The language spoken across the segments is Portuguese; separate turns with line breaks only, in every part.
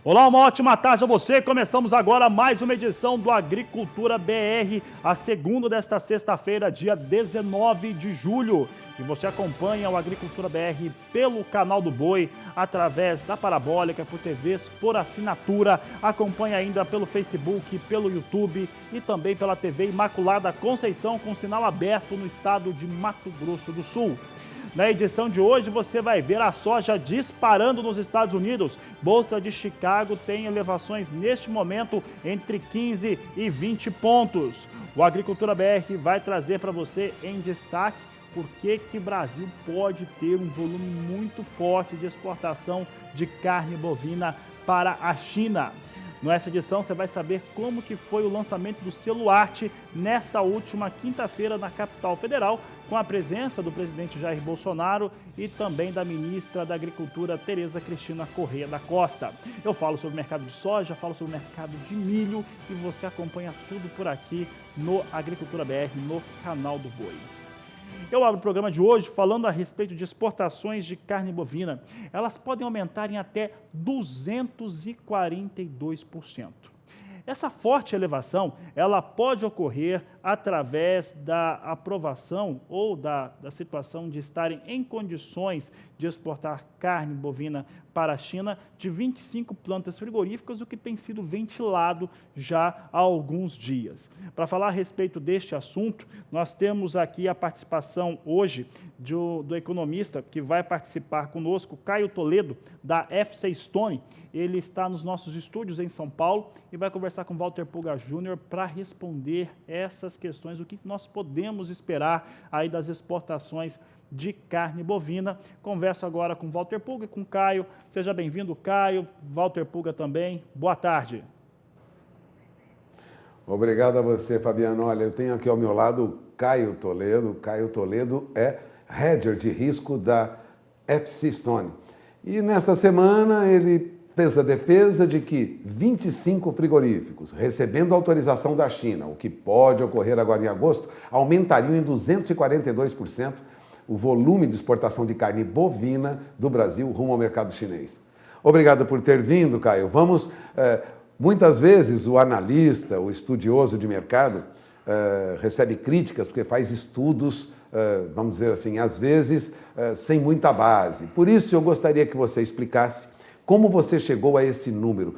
Olá, uma ótima tarde a você. Começamos agora mais uma edição do Agricultura BR, a segunda desta sexta-feira, dia 19 de julho. E você acompanha o Agricultura BR pelo canal do Boi, através da Parabólica, por TVs, por assinatura. Acompanha ainda pelo Facebook, pelo YouTube e também pela TV Imaculada Conceição, com sinal aberto no estado de Mato Grosso do Sul. Na edição de hoje você vai ver a soja disparando nos Estados Unidos. Bolsa de Chicago tem elevações neste momento entre 15 e 20 pontos. O Agricultura BR vai trazer para você em destaque por que o Brasil pode ter um volume muito forte de exportação de carne bovina para a China. Nessa edição você vai saber como que foi o lançamento do selo Arte nesta última quinta-feira na capital federal, com a presença do presidente Jair Bolsonaro e também da ministra da Agricultura, Tereza Cristina Corrêa da Costa. Eu falo sobre o mercado de soja, falo sobre o mercado de milho e você acompanha tudo por aqui no Agricultura BR, no canal do Boi. Eu abro o programa de hoje falando a respeito de exportações de carne bovina. Elas podem aumentar em até 242%. Essa forte elevação, ela pode ocorrer através da aprovação ou da situação de estarem em condições de exportar carne bovina para a China de 25 plantas frigoríficas, o que tem sido ventilado já há alguns dias. Para falar a respeito deste assunto, nós temos aqui a participação hoje do economista que vai participar conosco, Caio Toledo, da FC Stone. Ele está nos nossos estúdios em São Paulo e vai conversar com Walter Pulga Júnior para responder essas questões, o que nós podemos esperar aí das exportações de carne bovina. Converso agora com Walter Pulga e com Caio. Seja bem-vindo, Caio. Walter Pulga também. Boa tarde.
Obrigado a você, Fabiano. Olha, eu tenho aqui ao meu lado o Caio Toledo. Caio Toledo é hedger de risco da FC Stone. E nesta semana ele fez a defesa de que 25 frigoríficos, recebendo autorização da China, o que pode ocorrer agora em agosto, aumentariam em 242% o volume de exportação de carne bovina do Brasil rumo ao mercado chinês. Obrigado por ter vindo, Caio. Muitas vezes o analista, o estudioso de mercado, recebe críticas porque faz estudos, vamos dizer assim, às vezes sem muita base. Por isso eu gostaria que você explicasse como você chegou a esse número.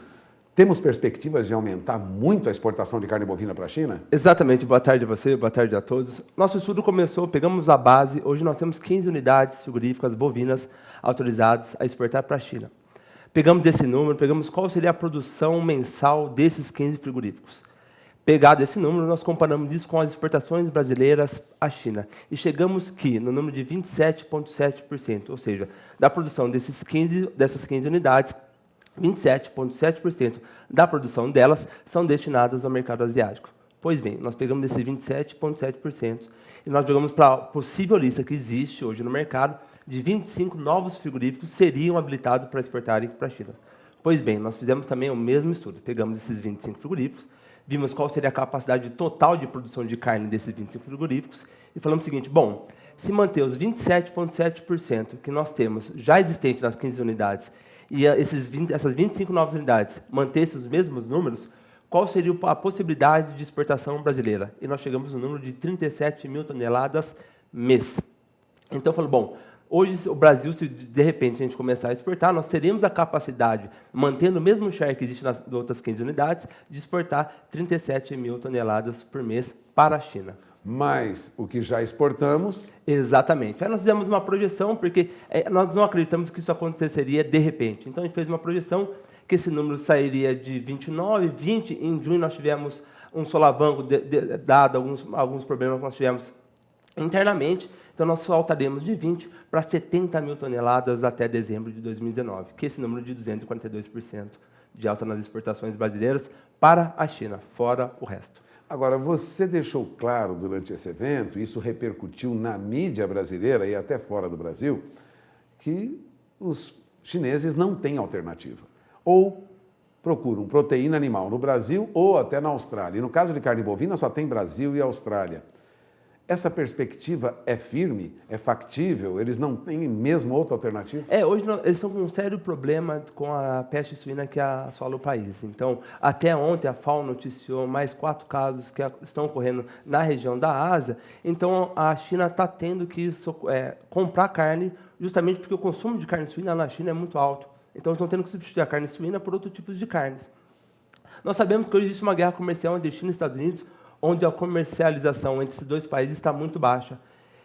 Temos perspectivas de aumentar muito a exportação de carne bovina para a China?
Exatamente. Boa tarde a você, boa tarde a todos. Nosso estudo começou, pegamos a base, hoje nós temos 15 unidades frigoríficas bovinas autorizadas a exportar para a China. Pegamos desse número, pegamos qual seria a produção mensal desses 15 frigoríficos. Pegado esse número, nós comparamos isso com as exportações brasileiras à China e chegamos que no número de 27,7%, ou seja, da produção dessas 15 unidades, 27,7% da produção delas são destinadas ao mercado asiático. Pois bem, nós pegamos esses 27,7% e nós jogamos para a possível lista que existe hoje no mercado de 25 novos frigoríficos que seriam habilitados para exportarem para a China. Pois bem, nós fizemos também o mesmo estudo, pegamos esses 25 frigoríficos, vimos qual seria a capacidade total de produção de carne desses 25 frigoríficos e falamos o seguinte, bom, se manter os 27,7% que nós temos já existentes nas 15 unidades e essas 25 novas unidades mantessem os mesmos números, qual seria a possibilidade de exportação brasileira? E nós chegamos no número de 37 mil toneladas mês. Então, eu falo, bom, hoje o Brasil, se de repente a gente começar a exportar, nós teríamos a capacidade, mantendo o mesmo share que existe nas outras 15 unidades, de exportar 37 mil toneladas por mês para a China.
Mas o que já exportamos...
Exatamente. Aí nós fizemos uma projeção, porque nós não acreditamos que isso aconteceria de repente. Então, a gente fez uma projeção que esse número sairia de 29, 20. Em junho, nós tivemos um solavanco, dado alguns problemas que nós tivemos internamente. Então, nós saltaremos de 20 para 70 mil toneladas até dezembro de 2019, que é esse número de 242% de alta nas exportações brasileiras para a China, fora o resto.
Agora, você deixou claro durante esse evento, isso repercutiu na mídia brasileira e até fora do Brasil, que os chineses não têm alternativa. Ou procuram proteína animal no Brasil ou até na Austrália. E no caso de carne bovina, só tem Brasil e Austrália. Essa perspectiva é firme, é factível? Eles não têm mesmo outra alternativa?
Hoje eles estão com um sério problema com a peste suína que assola o país. Então, até ontem a FAO noticiou mais 4 casos que estão ocorrendo na região da Ásia. Então, a China está tendo que comprar carne, justamente porque o consumo de carne suína na China é muito alto. Então, eles estão tendo que substituir a carne suína por outros tipos de carnes. Nós sabemos que hoje existe uma guerra comercial entre China e Estados Unidos, onde a comercialização entre esses 2 países está muito baixa.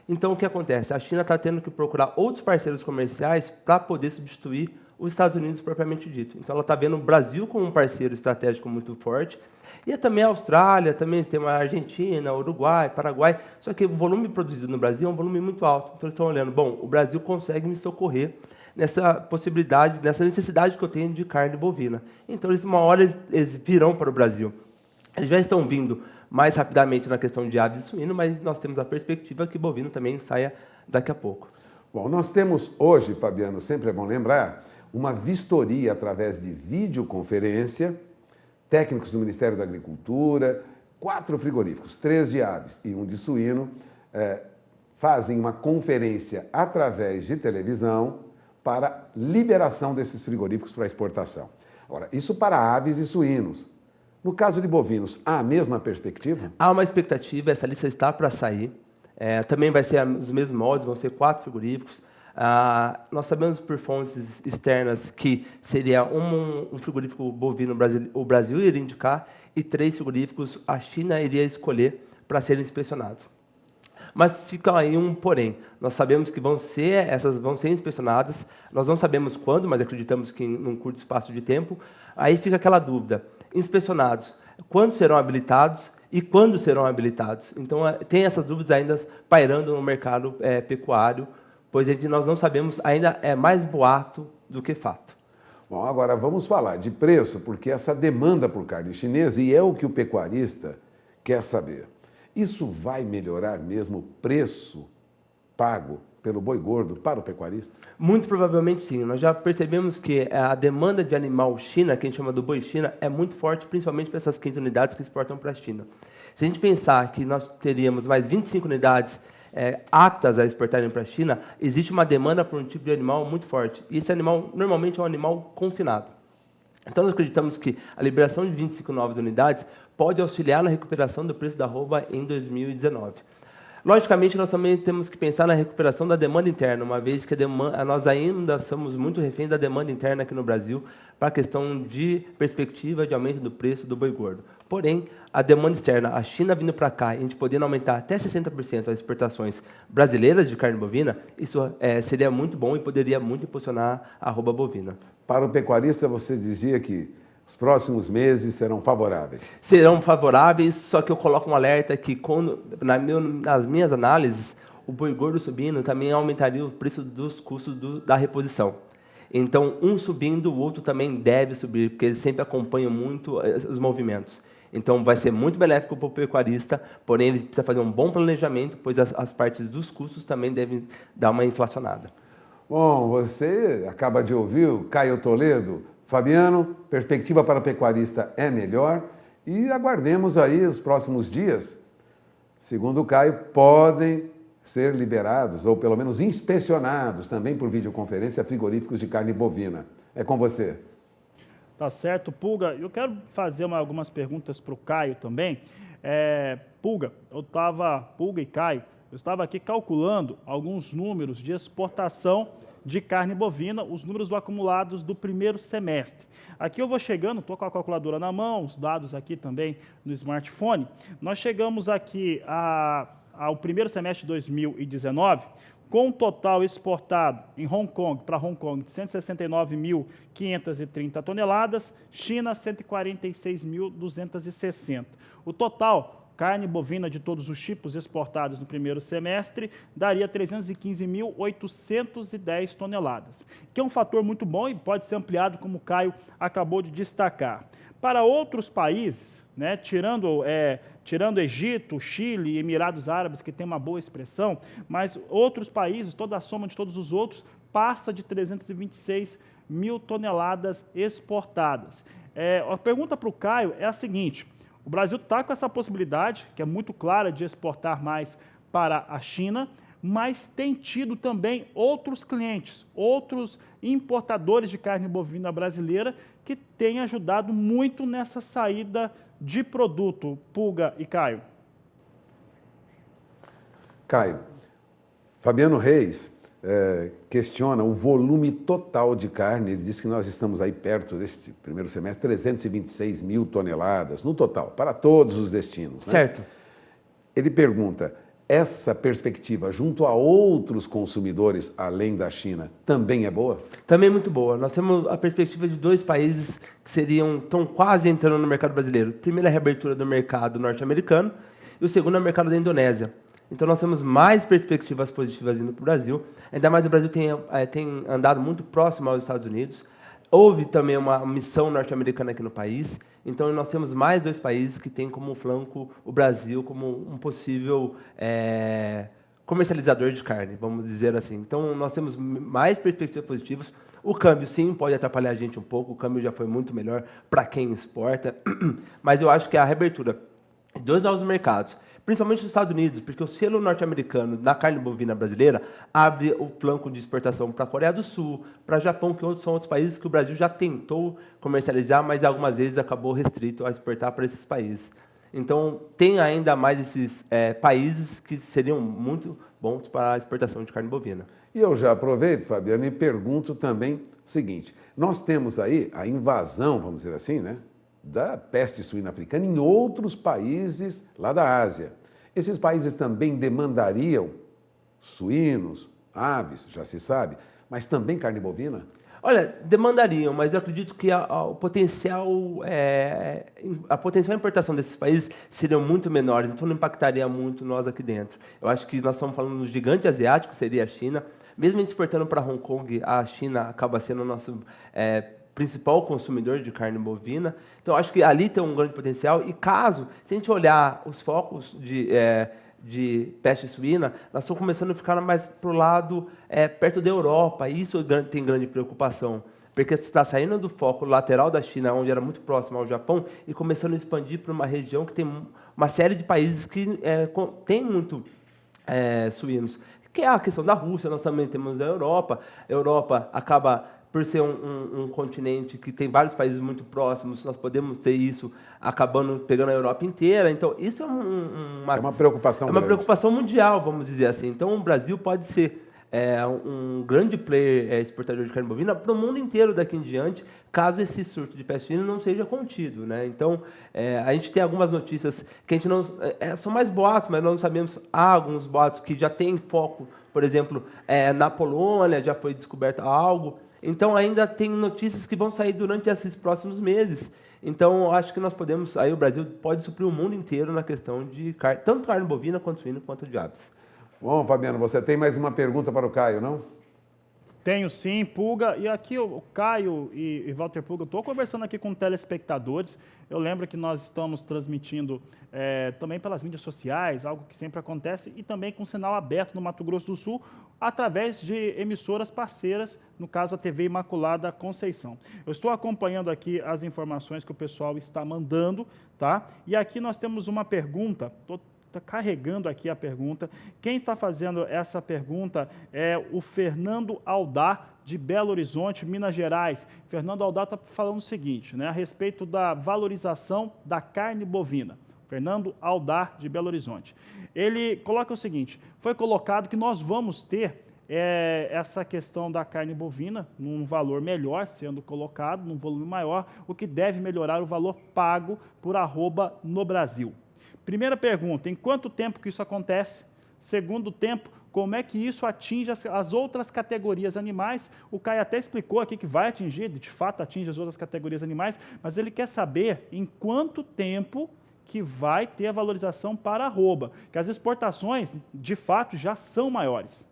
Então, o que acontece? A China está tendo que procurar outros parceiros comerciais para poder substituir os Estados Unidos propriamente dito. Então, ela está vendo o Brasil como um parceiro estratégico muito forte, e também a Austrália, também tem a Argentina, Uruguai, Paraguai, só que o volume produzido no Brasil é um volume muito alto. Então, eles estão olhando, bom, o Brasil consegue me socorrer nessa possibilidade, nessa necessidade que eu tenho de carne bovina. Então, uma hora eles virão para o Brasil. Eles já estão vindo mais rapidamente na questão de aves e suíno, mas nós temos a perspectiva que bovino também saia daqui a pouco.
Bom, nós temos hoje, Fabiano, sempre é bom lembrar, uma vistoria através de videoconferência, técnicos do Ministério da Agricultura, 4 frigoríficos, 3 de aves e 1 de suíno, fazem uma conferência através de televisão para liberação desses frigoríficos para exportação. Agora, isso para aves e suínos. No caso de bovinos, há a mesma perspectiva?
Há uma expectativa, essa lista está para sair. Também vai ser os mesmos moldes, vão ser 4 frigoríficos. Nós sabemos por fontes externas que seria um frigorífico bovino o Brasil iria indicar e 3 frigoríficos a China iria escolher para serem inspecionados. Mas fica aí um porém. Nós sabemos que essas vão ser inspecionadas, nós não sabemos quando, mas acreditamos que num curto espaço de tempo. Aí fica aquela dúvida. Inspecionados, quando serão habilitados e quando serão habilitados? Então, tem essas dúvidas ainda pairando no mercado pecuário, pois nós não sabemos, ainda é mais boato do que fato.
Bom, agora vamos falar de preço, porque essa demanda por carne chinesa, e é o que o pecuarista quer saber. Isso vai melhorar mesmo o preço pago pelo boi gordo para o pecuarista?
Muito provavelmente sim. Nós já percebemos que a demanda de animal China, que a gente chama do boi China, é muito forte, principalmente para essas 15 unidades que exportam para a China. Se a gente pensar que nós teríamos mais 25 unidades aptas a exportarem para a China, existe uma demanda por um tipo de animal muito forte. E esse animal, normalmente, é um animal confinado. Então, nós acreditamos que a liberação de 25 novas unidades pode auxiliar na recuperação do preço da arroba em 2019. Logicamente, nós também temos que pensar na recuperação da demanda interna, uma vez que nós ainda somos muito reféns da demanda interna aqui no Brasil para a questão de perspectiva de aumento do preço do boi gordo. Porém, a demanda externa, a China vindo para cá, e a gente podendo aumentar até 60% as exportações brasileiras de carne bovina, isso seria muito bom e poderia muito impulsionar a arroba bovina.
Para o pecuarista, você dizia que os próximos meses serão favoráveis.
Serão favoráveis, só que eu coloco um alerta que, nas minhas análises, o boi gordo subindo também aumentaria o preço dos custos da reposição. Então, um subindo, o outro também deve subir, porque eles sempre acompanham muito os movimentos. Então, vai ser muito benéfico para o pecuarista, porém, ele precisa fazer um bom planejamento, pois as partes dos custos também devem dar uma inflacionada.
Bom, você acaba de ouvir o Caio Toledo. Fabiano, perspectiva para o pecuarista é melhor e aguardemos aí os próximos dias. Segundo o Caio, podem ser liberados ou pelo menos inspecionados também por videoconferência frigoríficos de carne bovina. É com você.
Tá certo, Pulga. Eu quero fazer algumas perguntas para o Caio também. Pulga e Caio, eu estava aqui calculando alguns números de exportação de carne bovina, os números acumulados do primeiro semestre. Aqui eu vou chegando, estou com a calculadora na mão, os dados aqui também no smartphone. Nós chegamos aqui ao primeiro semestre de 2019, com um total exportado em Hong Kong, para Hong Kong, de 169.530 toneladas, China 146.260. O total carne bovina de todos os tipos exportados no primeiro semestre daria 315.810 toneladas, que é um fator muito bom e pode ser ampliado, como o Caio acabou de destacar. Para outros países, né, tirando Egito, Chile e Emirados Árabes, que tem uma boa expressão, mas outros países, toda a soma de todos os outros, passa de 326 mil toneladas exportadas. A pergunta para o Caio é a seguinte: o Brasil está com essa possibilidade, que é muito clara, de exportar mais para a China, mas tem tido também outros clientes, outros importadores de carne bovina brasileira que têm ajudado muito nessa saída de produto. Pulga e Caio.
Caio, Fabiano Reis questiona o volume total de carne. Ele diz que nós estamos aí perto deste primeiro semestre, 326 mil toneladas no total, para todos os destinos. Né?
Certo.
Ele pergunta, essa perspectiva junto a outros consumidores, além da China, também é boa?
Também muito boa. Nós temos a perspectiva de 2 países que estão quase entrando no mercado brasileiro. Primeiro, a reabertura do mercado norte-americano e o segundo é o mercado da Indonésia. Então, nós temos mais perspectivas positivas vindo para o Brasil. Ainda mais o Brasil tem andado muito próximo aos Estados Unidos. Houve também uma missão norte-americana aqui no país. Então, nós temos mais 2 países que têm como flanco o Brasil como um possível comercializador de carne, vamos dizer assim. Então, nós temos mais perspectivas positivas. O câmbio, sim, pode atrapalhar a gente um pouco. O câmbio já foi muito melhor para quem exporta. Mas eu acho que a reabertura de 2 novos mercados, principalmente nos Estados Unidos, porque o selo norte-americano da carne bovina brasileira abre o flanco de exportação para a Coreia do Sul, para o Japão, que são outros países que o Brasil já tentou comercializar, mas algumas vezes acabou restrito a exportar para esses países. Então, tem ainda mais esses países que seriam muito bons para a exportação de carne bovina.
E eu já aproveito, Fabiano, e pergunto também o seguinte, nós temos aí a invasão, vamos dizer assim, né, da peste suína africana em outros países lá da Ásia. Esses países também demandariam suínos, aves, já se sabe, mas também carne bovina?
Olha, demandariam, mas eu acredito que a potencial importação desses países seriam muito menores, então não impactaria muito nós aqui dentro. Eu acho que nós estamos falando do gigante asiático, seria a China. Mesmo exportando para Hong Kong, a China acaba sendo o nosso principal consumidor de carne bovina. Então, acho que ali tem um grande potencial. E caso, se a gente olhar os focos de peste suína, nós estamos começando a ficar mais para o lado perto da Europa. E isso tem grande preocupação, porque você está saindo do foco lateral da China, onde era muito próximo ao Japão, e começando a expandir para uma região que tem uma série de países que tem muito suínos, que é a questão da Rússia. Nós também temos a Europa. A Europa acaba por ser um continente que tem vários países muito próximos, nós podemos ter isso acabando pegando a Europa inteira. Então, isso é
uma preocupação grande.
Preocupação mundial, vamos dizer assim. Então, o Brasil pode ser um grande player exportador de carne bovina para o mundo inteiro daqui em diante, caso esse surto de peste suína não seja contido, né? Então, a gente tem algumas notícias que a gente não... são mais boatos, mas nós não sabemos. Há alguns boatos que já têm foco, por exemplo, na Polônia já foi descoberto algo. Então, ainda tem notícias que vão sair durante esses próximos meses. Então, acho que nós podemos... Aí o Brasil pode suprir o mundo inteiro na questão de tanto carne bovina, quanto suíno, quanto de aves.
Bom, Fabiano, você tem mais uma pergunta para o Caio, não?
Tenho sim, Pulga. E aqui o Caio e Walter Pulga, eu estou conversando aqui com telespectadores. Eu lembro que nós estamos transmitindo também pelas mídias sociais, algo que sempre acontece, e também com sinal aberto no Mato Grosso do Sul, através de emissoras parceiras, no caso a TV Imaculada Conceição. Eu estou acompanhando aqui as informações que o pessoal está mandando, tá? E aqui nós temos uma pergunta, está carregando aqui a pergunta. Quem está fazendo essa pergunta é o Fernando Aldar, de Belo Horizonte, Minas Gerais. Fernando Aldar está falando o seguinte, né, a respeito da valorização da carne bovina. Fernando Aldar, de Belo Horizonte. Ele coloca o seguinte, foi colocado que nós vamos ter essa questão da carne bovina num valor melhor, sendo colocado num volume maior, o que deve melhorar o valor pago por arroba no Brasil. Primeira pergunta, em quanto tempo que isso acontece? Segundo tempo, como é que isso atinge as outras categorias animais? O Caio até explicou aqui que vai atingir, de fato atinge as outras categorias animais, mas ele quer saber em quanto tempo que vai ter a valorização para arroba, que as exportações, de fato, já são maiores.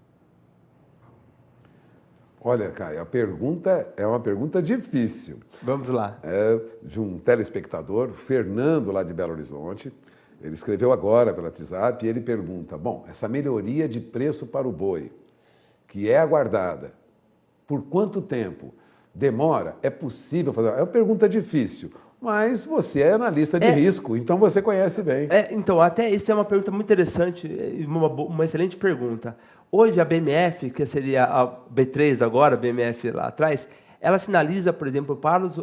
Olha, Caio, a pergunta é uma pergunta difícil.
Vamos lá.
É de um telespectador, Fernando, lá de Belo Horizonte. Ele escreveu agora pelo WhatsApp e ele pergunta, bom, essa melhoria de preço para o boi, que é aguardada, por quanto tempo? Demora? É possível fazer? É uma pergunta difícil. mas você é analista de risco, então você conhece bem.
Então, até isso é uma pergunta muito interessante e uma excelente pergunta. Hoje, a BMF, que seria a B3 agora, a BMF lá atrás, ela sinaliza, por exemplo, para os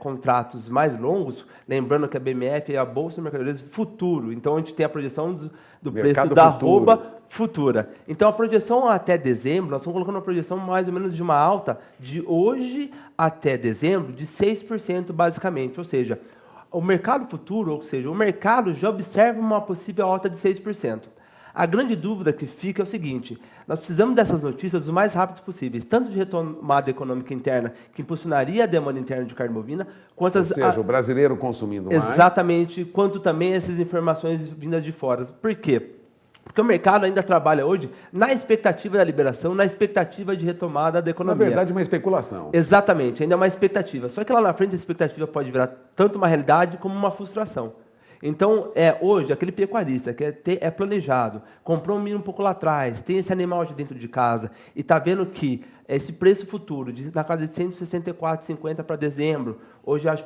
contratos mais longos, lembrando que a BMF é a Bolsa de Mercadorias Futuro, então a gente tem a projeção do preço da arroba futura. Então, a projeção até dezembro, nós estamos colocando uma projeção mais ou menos de uma alta de hoje até dezembro de 6%, basicamente. Ou seja, o mercado futuro, ou seja, o mercado já observa uma possível alta de 6%. A grande dúvida que fica é o seguinte: nós precisamos dessas notícias o mais rápido possíveis, tanto de retomada econômica interna, que impulsionaria a demanda interna de carne bovina, quanto
ou seja, o brasileiro consumindo mais.
Exatamente, quanto também essas informações vindas de fora. Por quê? Porque o mercado ainda trabalha hoje na expectativa da liberação, na expectativa de retomada da economia.
Na verdade, uma especulação.
Exatamente, ainda é uma expectativa. Só que lá na frente a expectativa pode virar tanto uma realidade como uma frustração. Então, hoje, aquele pecuarista que é planejado, comprou um milho um pouco lá atrás, tem esse animal de dentro de casa e está vendo que esse preço futuro, na casa de 164,50 para dezembro, hoje, acho,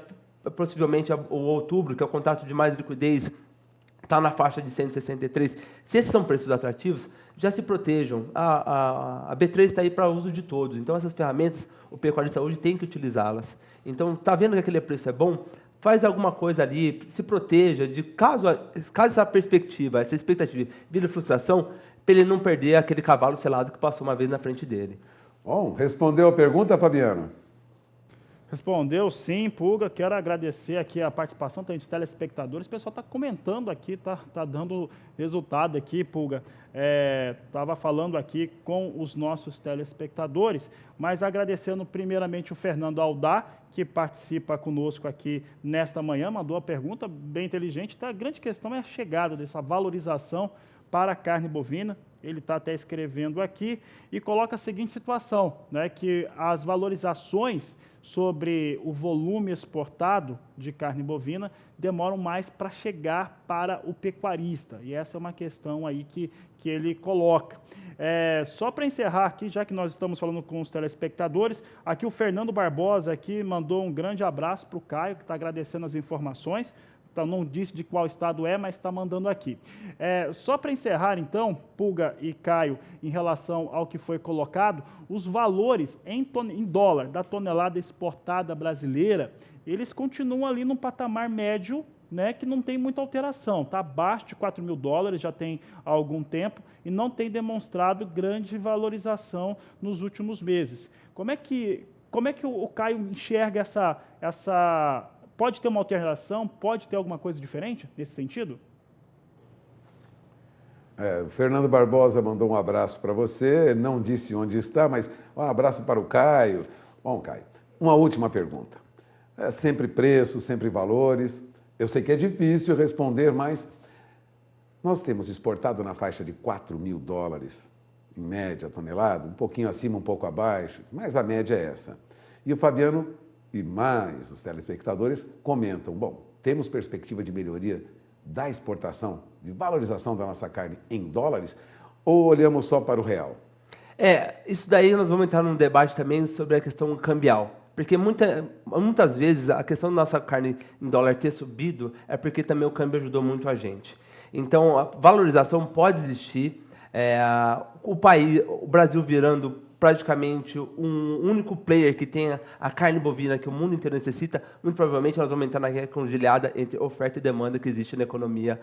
possivelmente, o outubro, que é o contrato de mais liquidez, está na faixa de 163. Se esses são preços atrativos, já se protejam. A B3 está aí para uso de todos. Então, essas ferramentas, o pecuarista hoje tem que utilizá-las. Então, está vendo que aquele preço é bom? Faz alguma coisa ali, se proteja de caso essa perspectiva, essa expectativa vira frustração, para ele não perder aquele cavalo selado que passou uma vez na frente dele.
Bom, respondeu a pergunta, Fabiano?
Respondeu sim, Pulga. Quero agradecer aqui a participação dos telespectadores. O pessoal está comentando aqui, tá dando resultado aqui, Pulga. Estava falando aqui com os nossos telespectadores, mas agradecendo primeiramente o Fernando Aldá, que participa conosco aqui nesta manhã, mandou a pergunta bem inteligente. A grande questão é a chegada dessa valorização para a carne bovina. Ele está até escrevendo aqui e coloca a seguinte situação, né, que as valorizações sobre o volume exportado de carne bovina demoram mais para chegar para o pecuarista. E essa é uma questão aí que ele coloca. Só para encerrar aqui, já que nós estamos falando com os telespectadores, aqui o Fernando Barbosa aqui mandou um grande abraço para o Caio, que está agradecendo as informações. Então, não disse de qual estado mas está mandando aqui. Só para encerrar, então, Pulga e Caio, em relação ao que foi colocado, os valores em dólar da tonelada exportada brasileira, eles continuam ali num patamar médio, né, que não tem muita alteração, está abaixo de 4 mil dólares, já tem há algum tempo, e não tem demonstrado grande valorização nos últimos meses. Como é que o Caio enxerga essa pode ter uma alteração, pode ter alguma coisa diferente nesse sentido?
O Fernando Barbosa mandou um abraço para você, não disse onde está, mas um abraço para o Caio. Bom, Caio, uma última pergunta. Sempre preço, sempre valores. Eu sei que é difícil responder, mas nós temos exportado na faixa de 4 mil dólares, em média, tonelada, um pouquinho acima, um pouco abaixo, mas a média é essa. E o Fabiano e mais os telespectadores comentam, bom, temos perspectiva de melhoria da exportação, de valorização da nossa carne em dólares, ou olhamos só para o real?
Isso daí nós vamos entrar num debate também sobre a questão cambial. Porque muitas vezes a questão da nossa carne em dólar ter subido é porque também o câmbio ajudou muito a gente. Então, a valorização pode existir, o Brasil virando praticamente um único player que tenha a carne bovina que o mundo inteiro necessita, muito provavelmente nós vamos entrar na guerra conciliada entre oferta e demanda que existe na economia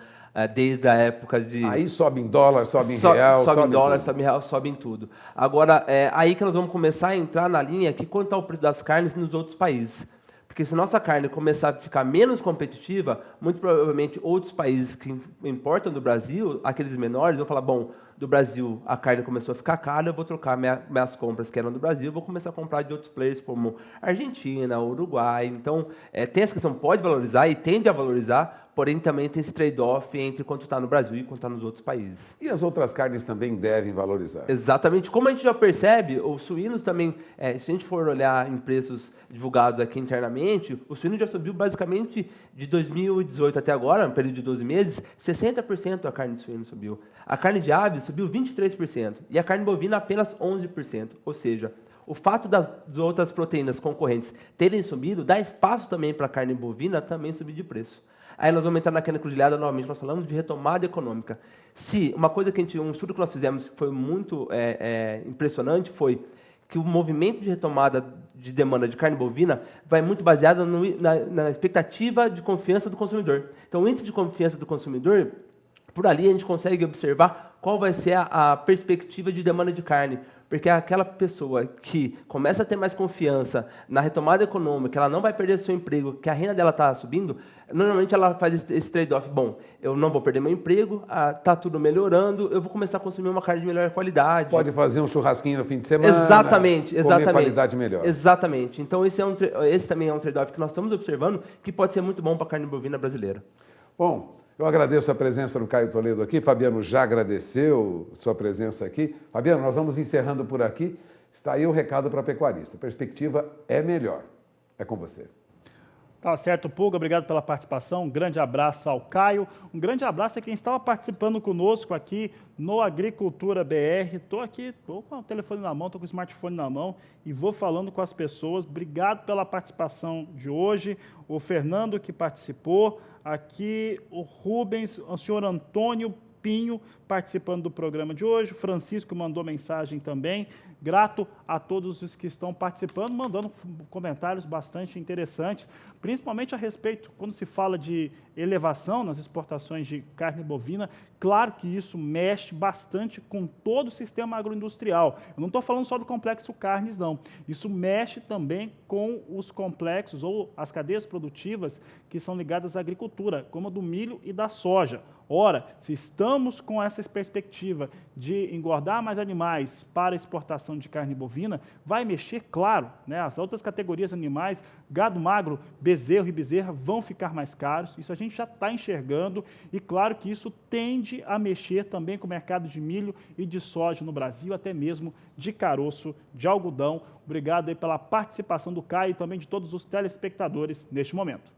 desde a época de...
Aí sobe em dólar, sobe em real,
sobe em dólar, sobe em real, sobe em tudo. Agora, aí que nós vamos começar a entrar na linha que quanto está o preço das carnes nos outros países. Porque se nossa carne começar a ficar menos competitiva, muito provavelmente outros países que importam do Brasil, aqueles menores, vão falar, bom, do Brasil a carne começou a ficar cara, eu vou trocar minhas compras que eram do Brasil, vou começar a comprar de outros players como Argentina, Uruguai. Então, tem essa questão, pode valorizar e tende a valorizar porém também tem esse trade-off entre quanto está no Brasil e quanto está nos outros países.
E as outras carnes também devem valorizar.
Exatamente. Como a gente já percebe, os suínos também, se a gente for olhar em preços divulgados aqui internamente, o suíno já subiu basicamente de 2018 até agora, um período de 12 meses, 60% a carne de suíno subiu. A carne de aves subiu 23% e a carne bovina apenas 11%. Ou seja, o fato das outras proteínas concorrentes terem subido dá espaço também para a carne bovina também subir de preço. Aí nós vamos entrar naquela encruzilhada novamente, nós falamos de retomada econômica. Se uma coisa que um estudo que nós fizemos que foi muito impressionante foi que o movimento de retomada de demanda de carne bovina vai muito baseado na expectativa de confiança do consumidor. Então, o índice de confiança do consumidor, por ali a gente consegue observar qual vai ser a perspectiva de demanda de carne. Porque aquela pessoa que começa a ter mais confiança na retomada econômica, ela não vai perder seu emprego, que a renda dela está subindo, normalmente ela faz esse trade-off. Bom, eu não vou perder meu emprego, está tudo melhorando, eu vou começar a consumir uma carne de melhor qualidade.
Pode fazer um churrasquinho no fim de semana.
Exatamente.
Comer qualidade melhor.
Exatamente. Então, esse também é um trade-off que nós estamos observando, que pode ser muito bom para a carne bovina brasileira.
Bom, eu agradeço a presença do Caio Toledo aqui. Fabiano já agradeceu sua presença aqui. Fabiano, nós vamos encerrando por aqui. Está aí o recado para a pecuarista. A perspectiva é melhor. É com você.
Tá certo, Pulga. Obrigado pela participação. Um grande abraço ao Caio. Um grande abraço a quem estava participando conosco aqui no Agricultura BR. Estou aqui, estou com o telefone na mão, estou com o smartphone na mão e vou falando com as pessoas. Obrigado pela participação de hoje. O Fernando que participou. Aqui o Rubens, o senhor Antônio Pinho participando do programa de hoje. O Francisco mandou mensagem também. Grato a todos os que estão participando, mandando comentários bastante interessantes, principalmente a respeito, quando se fala de elevação nas exportações de carne bovina, claro que isso mexe bastante com todo o sistema agroindustrial. Eu não estou falando só do complexo carnes, não. Isso mexe também com os complexos ou as cadeias produtivas que são ligadas à agricultura, como a do milho e da soja. Ora, se estamos com essa perspectiva de engordar mais animais para exportação de carne bovina, vai mexer, claro, né? As outras categorias animais, gado magro, bezerro e bezerra, vão ficar mais caros. Isso a gente já está enxergando e, claro, que isso tende a mexer também com o mercado de milho e de soja no Brasil, até mesmo de caroço de algodão. Obrigado aí pela participação do Caio e também de todos os telespectadores neste momento.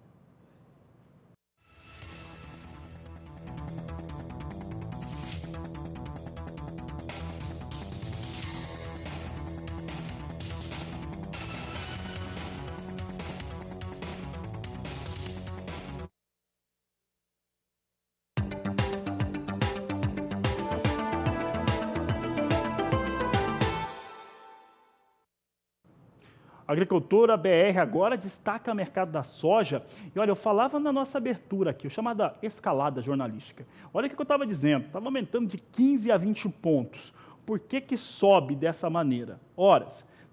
A Agricultura BR agora destaca o mercado da soja. E olha, eu falava na nossa abertura aqui, o chamada escalada jornalística. Olha o que eu estava dizendo, estava aumentando de 15 a 20 pontos. Por que que sobe dessa maneira? Ora,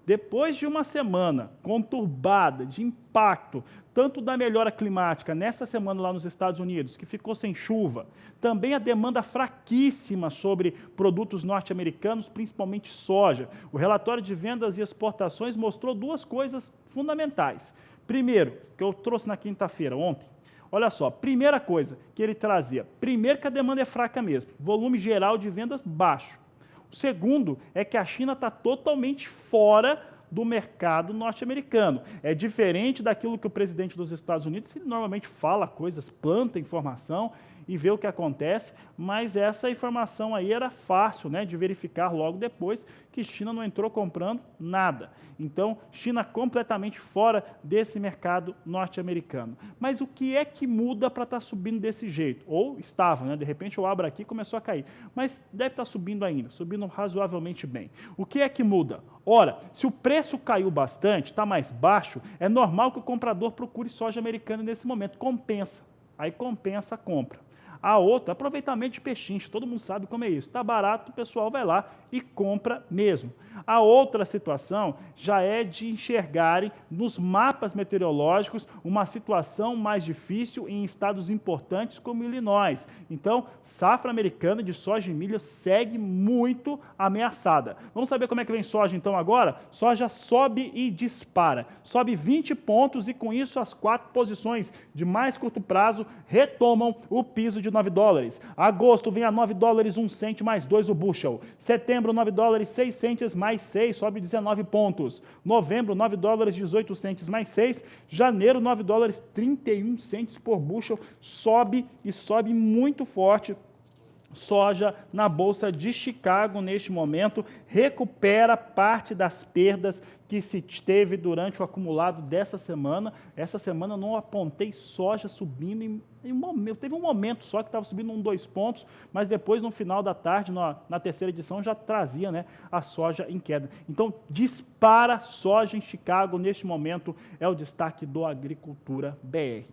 depois de uma semana conturbada, de impacto, tanto da melhora climática nessa semana lá nos Estados Unidos, que ficou sem chuva, também a demanda fraquíssima sobre produtos norte-americanos, principalmente soja. O relatório de vendas e exportações mostrou duas coisas fundamentais. Primeiro, que eu trouxe na quinta-feira, ontem, olha só, primeira coisa que ele trazia, primeiro que a demanda é fraca mesmo, volume geral de vendas baixo. O segundo é que a China está totalmente fora do mercado norte-americano. É diferente daquilo que o presidente dos Estados Unidos, ele normalmente fala coisas, planta informação e vê o que acontece, mas essa informação aí era fácil, né, de verificar logo depois que China não entrou comprando nada. Então, China completamente fora desse mercado norte-americano. Mas o que é que muda para estar subindo desse jeito? Ou estava, né? De repente eu abro aqui e começou a cair. Mas deve estar subindo ainda, subindo razoavelmente bem. O que é que muda? Ora, se o preço caiu bastante, está mais baixo, é normal que o comprador procure soja americana nesse momento. Compensa. Aí compensa a compra. A outra, aproveitamento de pechincha, todo mundo sabe como é isso. Está barato, o pessoal vai lá e compra mesmo. A outra situação já é de enxergarem nos mapas meteorológicos uma situação mais difícil em estados importantes como Illinois. Então, safra americana de soja e milho segue muito ameaçada. Vamos saber como é que vem soja então agora? Soja sobe e dispara. Sobe 20 pontos e com isso as 4 posições de mais curto prazo retomam o piso de $9. Agosto vem a $9 1 cento mais 2 o bushel. Setembro $9 6 centes mais 6, sobe 19 pontos. Novembro $9 18 centes mais 6. Janeiro $9 31 centes por bushel, sobe e sobe muito forte. Soja na Bolsa de Chicago, neste momento, recupera parte das perdas que se teve durante o acumulado dessa semana. Essa semana eu não apontei soja subindo teve um momento só que estava subindo 2 pontos, mas depois, no final da tarde, na terceira edição, já trazia, né, a soja em queda. Então, dispara soja em Chicago, neste momento, é o destaque do Agricultura BR.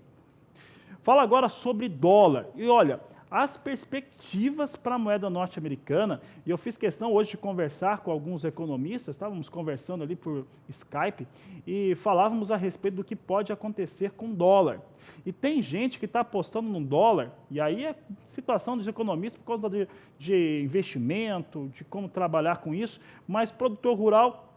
Fala agora sobre dólar. E olha, as perspectivas para a moeda norte-americana, e eu fiz questão hoje de conversar com alguns economistas, estávamos conversando ali por Skype, e falávamos a respeito do que pode acontecer com o dólar. E tem gente que está apostando no dólar, e aí é situação dos economistas por causa de investimento, de como trabalhar com isso, mas produtor rural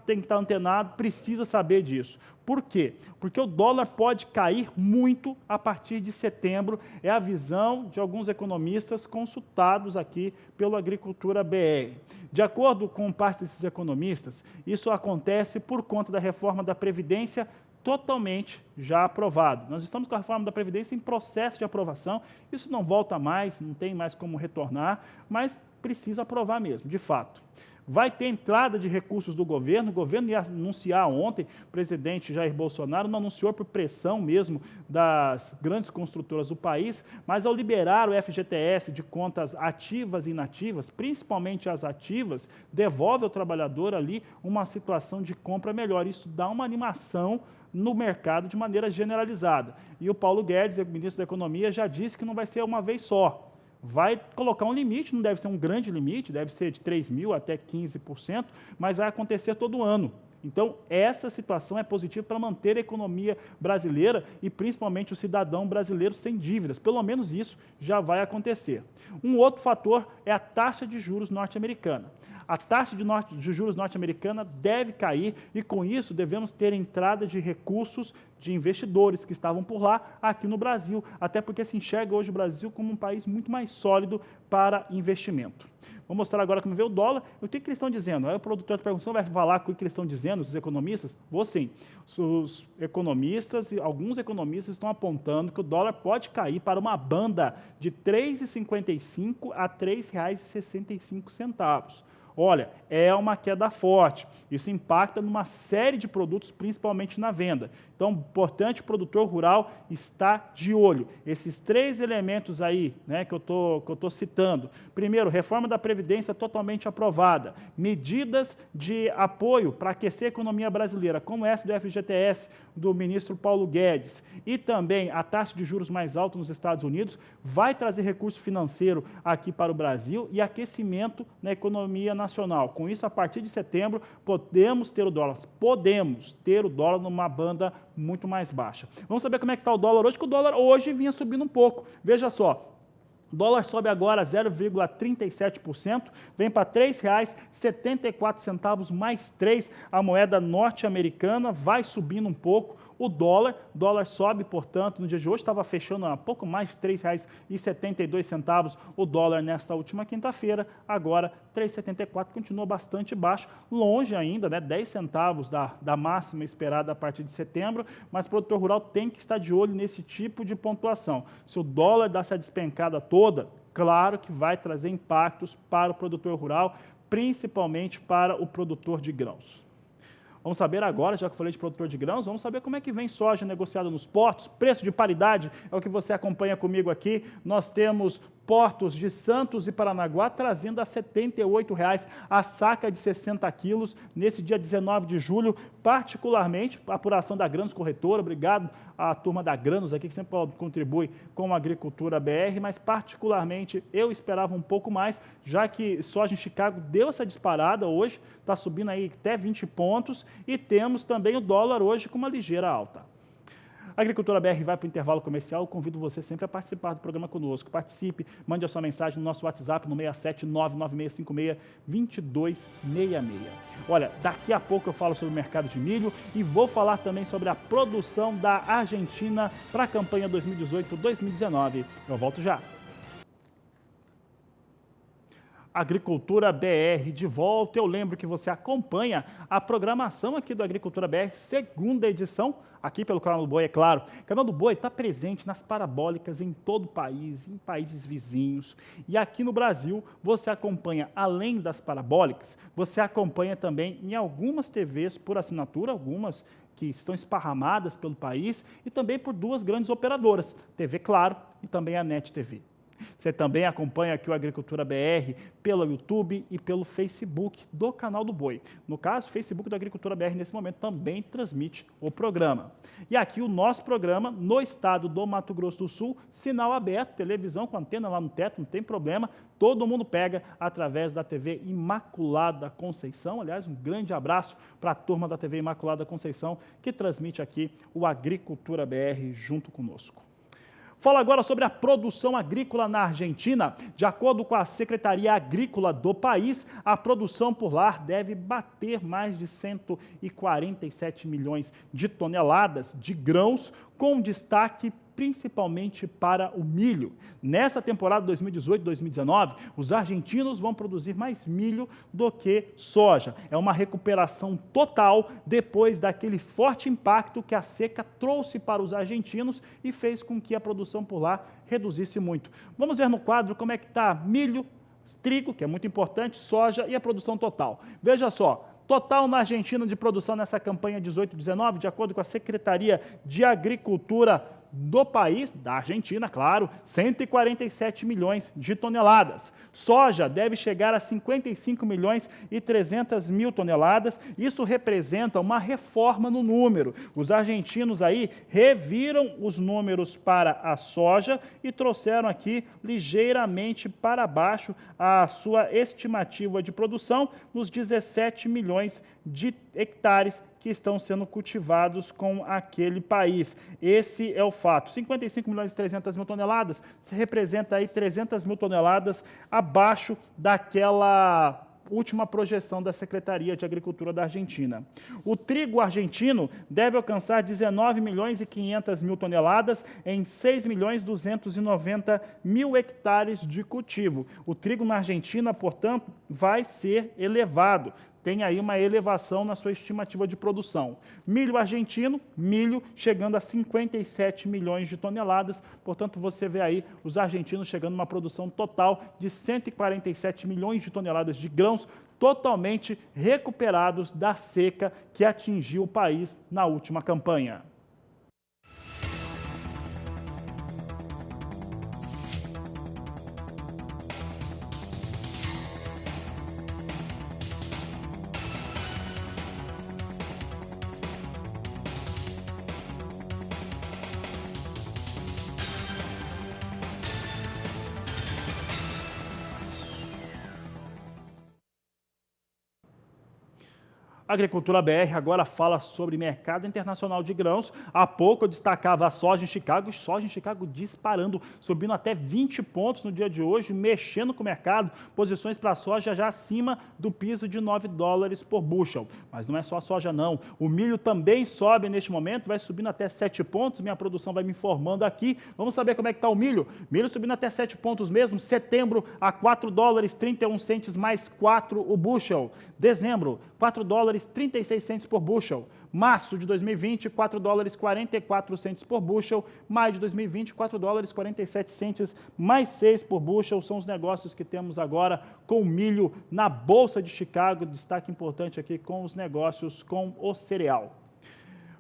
tem que estar antenado, precisa saber disso. Por quê? Porque o dólar pode cair muito a partir de setembro, é a visão de alguns economistas consultados aqui pelo Agricultura BR. De acordo com parte desses economistas, isso acontece por conta da reforma da Previdência totalmente já aprovado. Nós estamos com a reforma da Previdência em processo de aprovação, isso não volta mais, não tem mais como retornar, mas precisa aprovar mesmo, de fato. Vai ter entrada de recursos do governo, o governo ia anunciar ontem, o presidente Jair Bolsonaro não anunciou por pressão mesmo das grandes construtoras do país, mas ao liberar o FGTS de contas ativas e inativas, principalmente as ativas, devolve ao trabalhador ali uma situação de compra melhor. Isso dá uma animação no mercado de maneira generalizada. E o Paulo Guedes, o ministro da Economia, já disse que não vai ser uma vez só. Vai colocar um limite, não deve ser um grande limite, deve ser de 3 mil até 15%, mas vai acontecer todo ano. Então, essa situação é positiva para manter a economia brasileira e principalmente o cidadão brasileiro sem dívidas. Pelo menos isso já vai acontecer. Um outro fator é a taxa de juros norte-americana. A taxa de juros norte-americana deve cair e, com isso, devemos ter entrada de recursos de investidores que estavam por lá aqui no Brasil, até porque se enxerga hoje o Brasil como um país muito mais sólido para investimento. Vou mostrar agora como vê o dólar. O que eles estão dizendo? Aí o produtor da pergunta vai falar o que eles estão dizendo, os economistas? Vou sim. Os economistas e alguns economistas estão apontando que o dólar pode cair para uma banda de R$ 3,55 a R$ 3,65. Olha, é uma queda forte. Isso impacta numa série de produtos, principalmente na venda. Então, importante o produtor rural estar de olho. Esses 3 elementos aí, né, que eu tô citando. Primeiro, reforma da Previdência totalmente aprovada. Medidas de apoio para aquecer a economia brasileira, como essa do FGTS, do ministro Paulo Guedes. E também a taxa de juros mais alta nos Estados Unidos vai trazer recurso financeiro aqui para o Brasil e aquecimento na economia nacional. Com isso, a partir de setembro, podemos ter o dólar numa banda muito mais baixa. Vamos saber como é que está o dólar hoje, que o dólar hoje vinha subindo um pouco. Veja só, o dólar sobe agora 0,37%, vem para R$ 3,74 mais 3. A moeda norte-americana vai subindo um pouco. O dólar sobe, portanto, no dia de hoje estava fechando a pouco mais de R$ 3,72 o dólar nesta última quinta-feira. Agora, R$ 3,74 continua bastante baixo, longe ainda, né, 10 centavos da máxima esperada a partir de setembro, mas o produtor rural tem que estar de olho nesse tipo de pontuação. Se o dólar dá essa despencada toda, claro que vai trazer impactos para o produtor rural, principalmente para o produtor de grãos. Vamos saber agora, já que eu falei de produtor de grãos, vamos saber como é que vem soja negociada nos portos. Preço de paridade é o que você acompanha comigo aqui. Nós temos portos de Santos e Paranaguá, trazendo a R$ 78,00 a saca de 60 quilos nesse dia 19 de julho, particularmente a apuração da Grãos Corretora. Obrigado à turma da Grãos aqui, que sempre contribui com a Agricultura BR, mas particularmente eu esperava um pouco mais, já que soja em Chicago deu essa disparada hoje, está subindo aí até 20 pontos, e temos também o dólar hoje com uma ligeira alta. A Agricultura BR vai para o intervalo comercial. Eu convido você sempre a participar do programa conosco. Participe, mande a sua mensagem no nosso WhatsApp no 67996562266. Olha, daqui a pouco eu falo sobre o mercado de milho e vou falar também sobre a produção da Argentina para a campanha 2018-2019. Eu volto já. Agricultura BR de volta. Eu lembro que você acompanha a programação aqui do Agricultura BR, segunda edição, aqui pelo Canal do Boi, é claro. O Canal do Boi está presente nas parabólicas em todo o país, em países vizinhos. E aqui no Brasil, você acompanha, além das parabólicas, você acompanha também em algumas TVs por assinatura, algumas que estão esparramadas pelo país, e também por duas grandes operadoras, TV Claro e também a NET TV. Você também acompanha aqui o Agricultura BR pelo YouTube e pelo Facebook do Canal do Boi. No caso, o Facebook da Agricultura BR, nesse momento, também transmite o programa. E aqui o nosso programa, no estado do Mato Grosso do Sul, sinal aberto, televisão com antena lá no teto, não tem problema, todo mundo pega através da TV Imaculada Conceição. Aliás, um grande abraço para a turma da TV Imaculada Conceição, que transmite aqui o Agricultura BR junto conosco. Fala agora sobre a produção agrícola na Argentina. De acordo com a Secretaria Agrícola do país, a produção por lá deve bater mais de 147 milhões de toneladas de grãos, com destaque principalmente para o milho. Nessa temporada 2018-2019, os argentinos vão produzir mais milho do que soja. É uma recuperação total depois daquele forte impacto que a seca trouxe para os argentinos e fez com que a produção por lá reduzisse muito. Vamos ver no quadro como é que está milho, trigo, que é muito importante, soja e a produção total. Veja só. Total na Argentina de produção nessa campanha 18-19, de acordo com a Secretaria de Agricultura do país, da Argentina, claro, 147 milhões de toneladas. Soja deve chegar a 55 milhões e 300 mil toneladas. Isso representa uma reforma no número. Os argentinos aí reviram os números para a soja e trouxeram aqui ligeiramente para baixo a sua estimativa de produção nos 17 milhões de hectares que estão sendo cultivados com aquele país. Esse é o fato. 55 milhões e 300 mil toneladas, se representa aí 300 mil toneladas abaixo daquela última projeção da Secretaria de Agricultura da Argentina. O trigo argentino deve alcançar 19 milhões e 500 mil toneladas em 6 milhões 290 mil hectares de cultivo. O trigo na Argentina, portanto, vai ser elevado. Tem aí uma elevação na sua estimativa de produção. Milho argentino, milho chegando a 57 milhões de toneladas, portanto você vê aí os argentinos chegando a uma produção total de 147 milhões de toneladas de grãos, totalmente recuperados da seca que atingiu o país na última campanha. A Agricultura BR agora fala sobre mercado internacional de grãos. Há pouco eu destacava a soja em Chicago disparando, subindo até 20 pontos no dia de hoje, mexendo com o mercado, posições para a soja já acima do piso de $9 por bushel. Mas não é só a soja não, o milho também sobe neste momento, vai subindo até 7 pontos, minha produção vai me informando aqui. Vamos saber como é que está o milho? Milho subindo até 7 pontos mesmo, setembro a $4,31 mais 4 o bushel. Dezembro, $4,36 por bushel. Março de 2020, $4,44 por bushel. Maio de 2020, $4,47 mais 6 por bushel. São os negócios que temos agora com o milho na Bolsa de Chicago. Destaque importante aqui com os negócios com o cereal.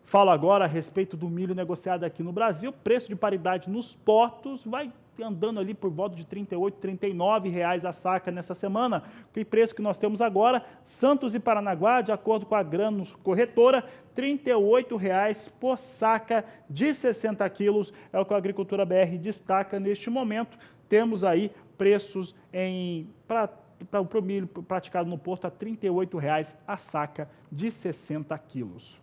Falo agora a respeito do milho negociado aqui no Brasil. Preço de paridade nos portos vai andando ali por volta de R$ 38, R$ 39 reais a saca nessa semana. Que preço que nós temos agora? Santos e Paranaguá, de acordo com a Grãos Corretora, R$ 38 reais por saca de 60 quilos. É o que a Agricultura BR destaca neste momento. Temos aí preços para o milho praticado no Porto a R$ 38 reais a saca de 60 quilos.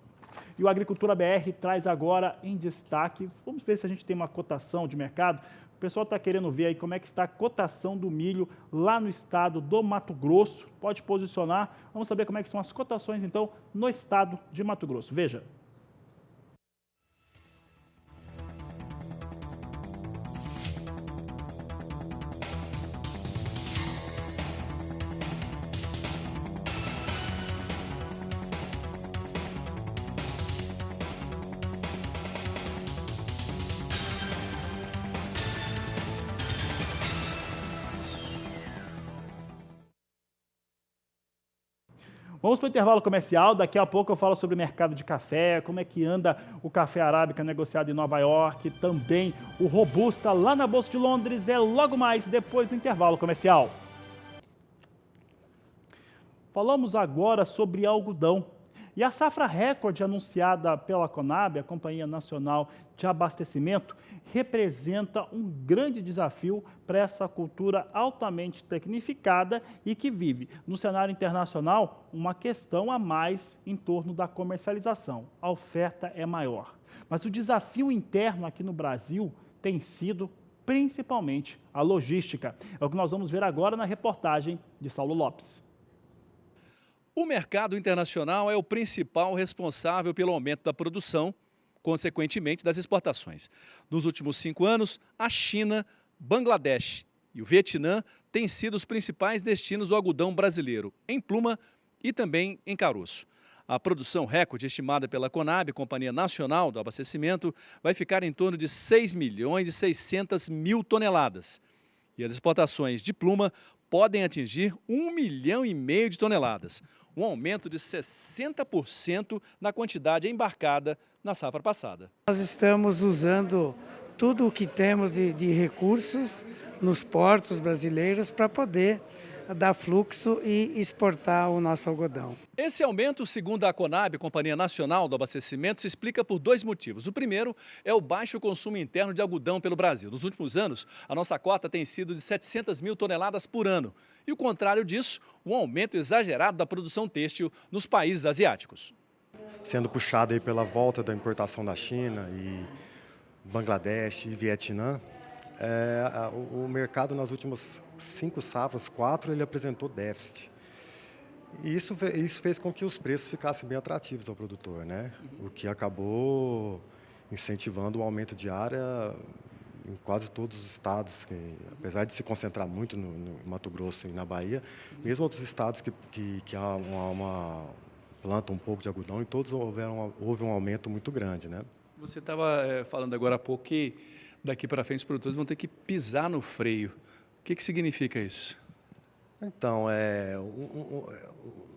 E o Agricultura BR traz agora em destaque, vamos ver se a gente tem uma cotação de mercado. O pessoal está querendo ver aí como é que está a cotação do milho lá no estado do Mato Grosso. Pode posicionar, vamos saber como é que são as cotações então no estado de Mato Grosso. Veja. Vamos para o intervalo comercial, daqui a pouco eu falo sobre o mercado de café, como é que anda o café arábica negociado em Nova York, também o Robusta lá na Bolsa de Londres, é logo mais depois do intervalo comercial. Falamos agora sobre algodão. E a safra recorde anunciada pela Conab, a Companhia Nacional de Abastecimento, representa um grande desafio para essa cultura altamente tecnificada e que vive, no cenário internacional, uma questão a mais em torno da comercialização. A oferta é maior. Mas o desafio interno aqui no Brasil tem sido principalmente a logística. É o que nós vamos ver agora na reportagem de Saulo Lopes.
O mercado internacional é o principal responsável pelo aumento da produção, consequentemente das exportações. Nos últimos 5 anos, a China, Bangladesh e o Vietnã têm sido os principais destinos do algodão brasileiro, em pluma e também em caroço. A produção recorde estimada pela Conab, Companhia Nacional do Abastecimento, vai ficar em torno de 6.600.000 toneladas. E as exportações de pluma podem atingir 1,5 milhão de toneladas, um aumento de 60% na quantidade embarcada na safra passada.
Nós estamos usando tudo o que temos de recursos nos portos brasileiros para poder dar fluxo e exportar o nosso algodão.
Esse aumento, segundo a Conab, Companhia Nacional do Abastecimento, se explica por 2 motivos. O primeiro é o baixo consumo interno de algodão pelo Brasil. Nos últimos anos, a nossa cota tem sido de 700.000 toneladas por ano. E o contrário disso, um aumento exagerado da produção têxtil nos países asiáticos.
Sendo puxado aí pela volta da importação da China e Bangladesh e Vietnã, o mercado nas últimas 5 safras, 4, ele apresentou déficit. E isso fez com que os preços ficassem bem atrativos ao produtor, né? O que acabou incentivando o aumento de área em quase todos os estados, apesar de se concentrar muito no Mato Grosso e na Bahia, mesmo outros estados que há uma planta um pouco de algodão, em todos houve um aumento muito grande, né?
Você estava falando agora há pouco que daqui para frente os produtores vão ter que pisar no freio. O que significa isso?
Então,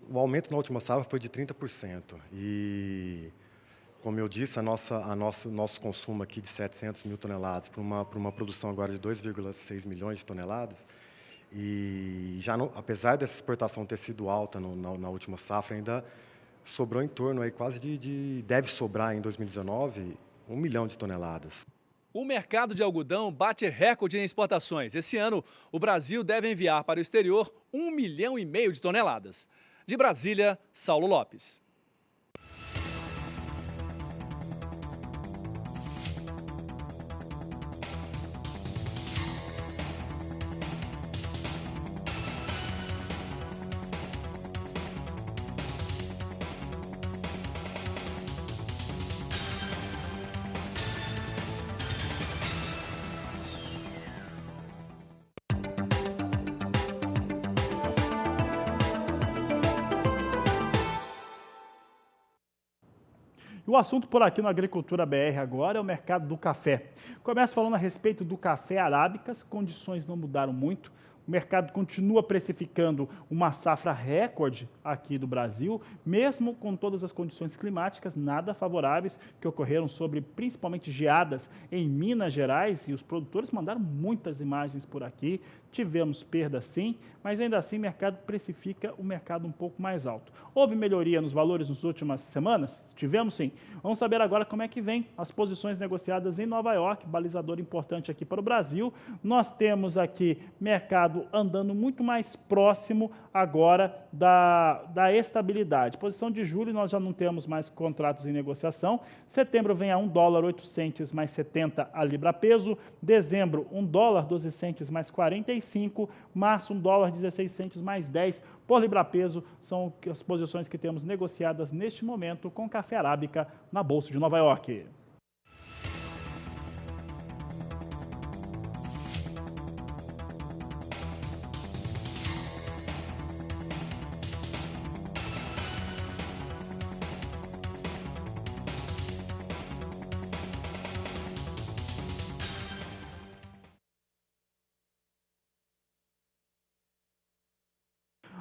o aumento na última safra foi de 30%. E, como eu disse, nosso consumo aqui de 700.000 toneladas para uma produção agora de 2,6 milhões de toneladas. E já não, apesar dessa exportação ter sido alta na última safra, ainda sobrou em torno aí deve sobrar em 2019 1 milhão de toneladas.
O mercado de algodão bate recorde em exportações. Esse ano, o Brasil deve enviar para o exterior 1,5 milhão de toneladas. De Brasília, Saulo Lopes.
O assunto por aqui no Agricultura BR agora é o mercado do café. Começo falando a respeito do café arábica, as condições não mudaram muito. O mercado continua precificando uma safra recorde aqui do Brasil, mesmo com todas as condições climáticas nada favoráveis que ocorreram sobre principalmente geadas em Minas Gerais, e os produtores mandaram muitas imagens por aqui. Tivemos perda sim, mas ainda assim o mercado precifica o mercado um pouco mais alto. Houve melhoria nos valores nas últimas semanas? Tivemos sim. Vamos saber agora como é que vem as posições negociadas em Nova York, balizador importante aqui para o Brasil. Nós temos aqui mercado andando muito mais próximo agora da estabilidade. Posição de julho nós já não temos mais contratos em negociação. Setembro vem a $1,08 mais 70 a libra peso. Dezembro, $1,12 mais 45. Março, $1,16 mais 10 por libra peso. São as posições que temos negociadas neste momento com café arábica na Bolsa de Nova York.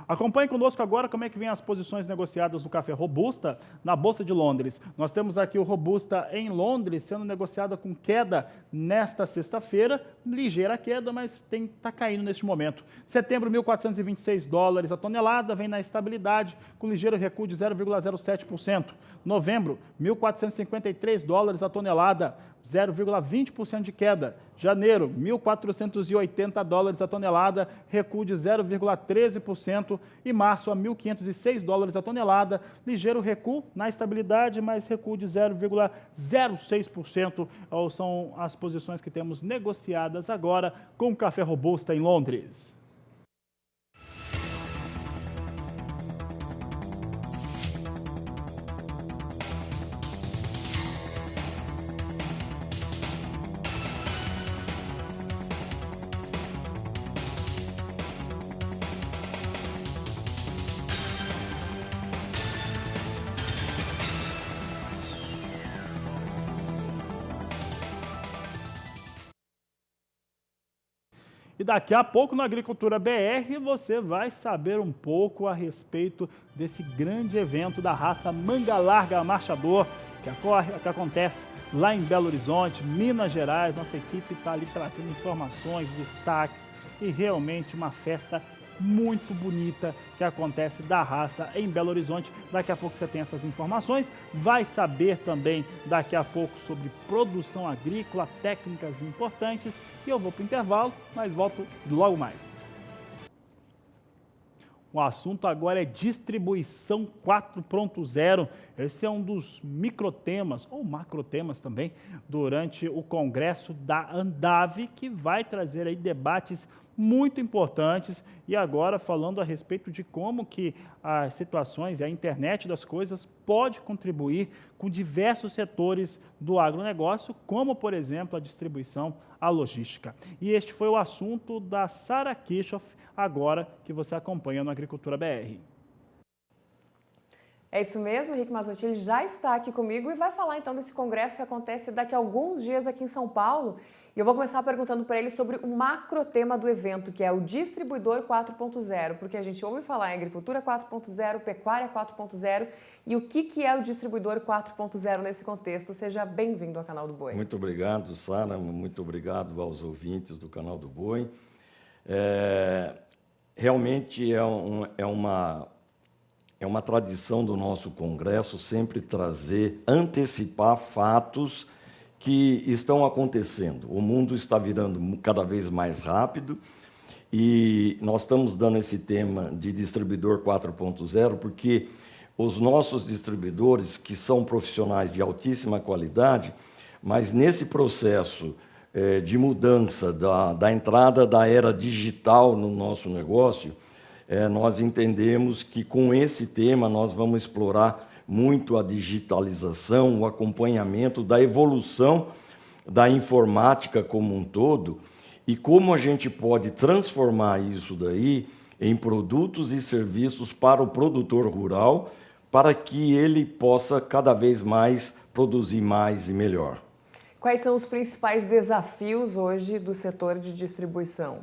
Acompanhe conosco agora como é que vem as posições negociadas do café Robusta na Bolsa de Londres. Nós temos aqui o Robusta em Londres sendo negociado com queda nesta sexta-feira, ligeira queda, mas está caindo neste momento. Setembro, $1.426 a tonelada, vem na estabilidade, com ligeiro recuo de 0,07%. Novembro, $1.453 a tonelada, 0,20% de queda. Janeiro, $1.480 a tonelada, recuo de 0,13%. E março, a $1.506 a tonelada, ligeiro recuo na estabilidade, mas recuo de 0,06%. São as posições que temos negociadas agora com o café Robusta em Londres. E daqui a pouco, no Agricultura BR, você vai saber um pouco a respeito desse grande evento da raça Manga Larga Marchador, que acontece lá em Belo Horizonte, Minas Gerais. Nossa equipe está ali trazendo informações, destaques e realmente uma festa muito bonita que acontece da raça em Belo Horizonte. Daqui a pouco você tem essas informações. Vai saber também daqui a pouco sobre produção agrícola, técnicas importantes. E eu vou para o intervalo, mas volto logo mais. O assunto agora é distribuição 4.0. Esse é um dos microtemas, ou macrotemas também, durante o congresso da Andave, que vai trazer aí debates muito importantes, e agora falando a respeito de como que as situações e a internet das coisas pode contribuir com diversos setores do agronegócio, como, por exemplo, a distribuição, a logística. E este foi o assunto da Sara Kirchhoff, agora que você acompanha no Agricultura BR.
É isso mesmo, Henrique Mazzotti já está aqui comigo e vai falar então desse congresso que acontece daqui a alguns dias aqui em São Paulo. E eu vou começar perguntando para ele sobre o macro tema do evento, que é o Distribuidor 4.0, porque a gente ouve falar em Agricultura 4.0, Pecuária 4.0, e o que é o Distribuidor 4.0 nesse contexto? Seja bem-vindo ao Canal do Boi.
Muito obrigado, Sara, muito obrigado aos ouvintes do Canal do Boi. Realmente é uma tradição do nosso congresso sempre antecipar fatos que estão acontecendo. O mundo está virando cada vez mais rápido e nós estamos dando esse tema de distribuidor 4.0 porque os nossos distribuidores, que são profissionais de altíssima qualidade, mas nesse processo de mudança da entrada da era digital no nosso negócio, nós entendemos que com esse tema nós vamos explorar muito a digitalização, o acompanhamento da evolução da informática como um todo e como a gente pode transformar isso daí em produtos e serviços para o produtor rural, para que ele possa cada vez mais produzir mais e melhor.
Quais são os principais desafios hoje do setor de distribuição?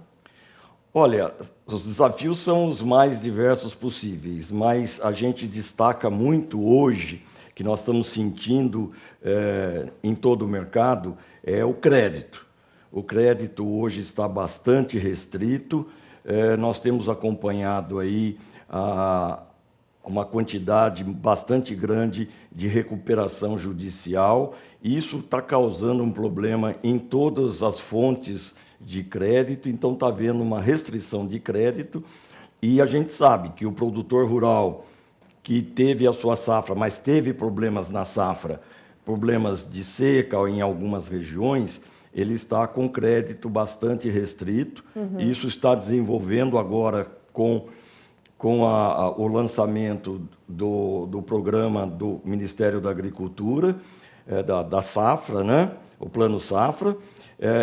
Olha, os desafios são os mais diversos possíveis, mas a gente destaca muito hoje, que nós estamos sentindo em todo o mercado, é o crédito. O crédito hoje está bastante restrito, nós temos acompanhado aí uma quantidade bastante grande de recuperação judicial, e isso está causando um problema em todas as fontes de crédito, então está havendo uma restrição de crédito, e a gente sabe que o produtor rural que teve a sua safra, mas teve problemas na safra, problemas de seca em algumas regiões, ele está com crédito bastante restrito. Isso está desenvolvendo agora com o lançamento do programa do Ministério da Agricultura, da safra, né? O Plano Safra.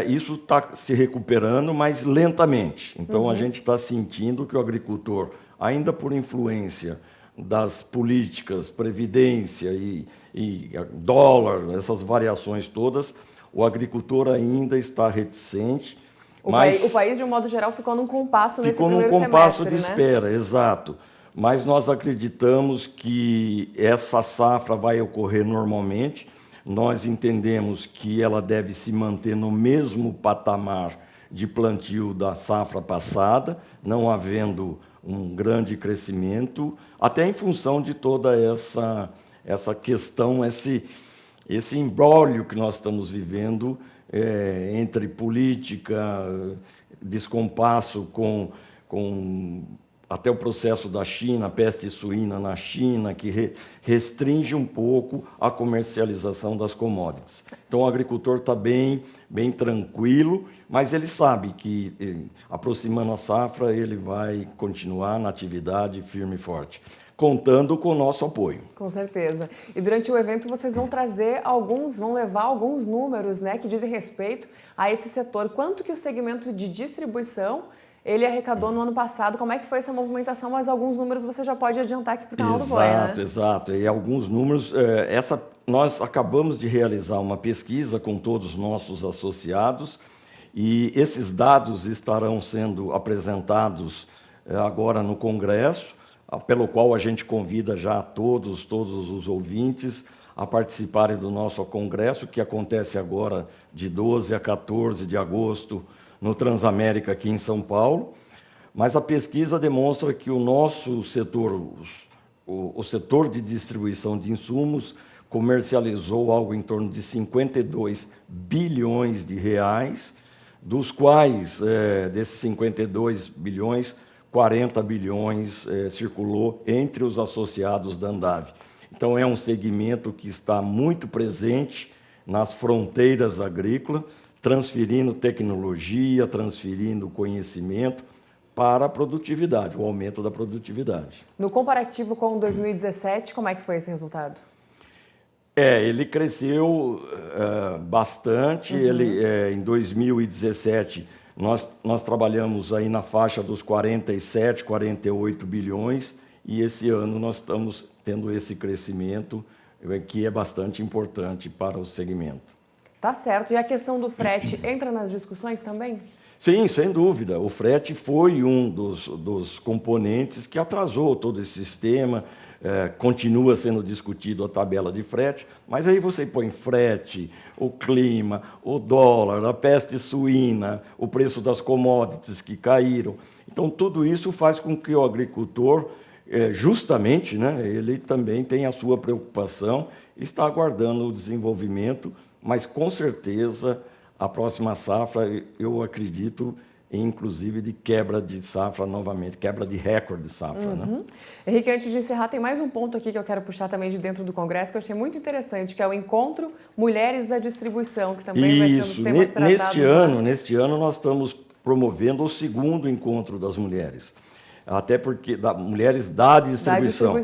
Isso está se recuperando, mas lentamente. Então, a gente está sentindo que o agricultor, ainda por influência das políticas, previdência e dólar, essas variações todas, o agricultor ainda está reticente.
O país, de um modo geral, ficou num compasso nesse primeiro semestre,
ficou num compasso de
né?
espera, exato. Mas nós acreditamos que essa safra vai ocorrer normalmente. Nós entendemos que ela deve se manter no mesmo patamar de plantio da safra passada, não havendo um grande crescimento, até em função de toda essa questão, esse imbróglio que nós estamos vivendo entre política, descompasso com até o processo da China, a peste suína na China, que restringe um pouco a comercialização das commodities. Então, o agricultor está bem tranquilo, mas ele sabe que, aproximando a safra, ele vai continuar na atividade firme e forte, contando com o nosso apoio.
Com certeza. E durante o evento vocês vão levar alguns números, né, que dizem respeito a esse setor. Quanto que o segmento de distribuição ele arrecadou no ano passado? Como é que foi essa movimentação? Mas alguns números você já pode adiantar aqui para o canal do Boi, né?
Exato. E alguns números... nós acabamos de realizar uma pesquisa com todos os nossos associados e esses dados estarão sendo apresentados agora no Congresso, pelo qual a gente convida já todos os ouvintes a participarem do nosso congresso, que acontece agora de 12 a 14 de agosto, no Transamérica, aqui em São Paulo. Mas a pesquisa demonstra que o nosso setor, o setor de distribuição de insumos, comercializou algo em torno de 52 bilhões de reais, dos quais, desses 52 bilhões, 40 bilhões circulou entre os associados da Andav. Então, é um segmento que está muito presente nas fronteiras agrícolas, transferindo tecnologia, transferindo conhecimento para a produtividade, o aumento da produtividade.
No comparativo com 2017, como é que foi esse resultado?
Ele cresceu bastante. Em 2017, nós trabalhamos aí na faixa dos 47, 48 bilhões, e esse ano nós estamos tendo esse crescimento que é bastante importante para o segmento.
Tá certo. E a questão do frete entra nas discussões também?
Sim, sem dúvida. O frete foi um dos componentes que atrasou todo esse sistema. Continua sendo discutido a tabela de frete, mas aí você põe frete, o clima, o dólar, a peste suína, o preço das commodities que caíram. Então, tudo isso faz com que o agricultor, justamente, né, ele também tenha a sua preocupação, está aguardando o desenvolvimento, mas com certeza a próxima safra, eu acredito, inclusive de quebra de safra novamente, quebra de recorde de safra. Né?
Henrique, antes de encerrar, tem mais um ponto aqui que eu quero puxar também de dentro do Congresso, que eu achei muito interessante, que é o Encontro Mulheres da Distribuição, que também vai ser um dos temas tratados.
Neste ano nós estamos promovendo o segundo Encontro das Mulheres, até porque mulheres da distribuição,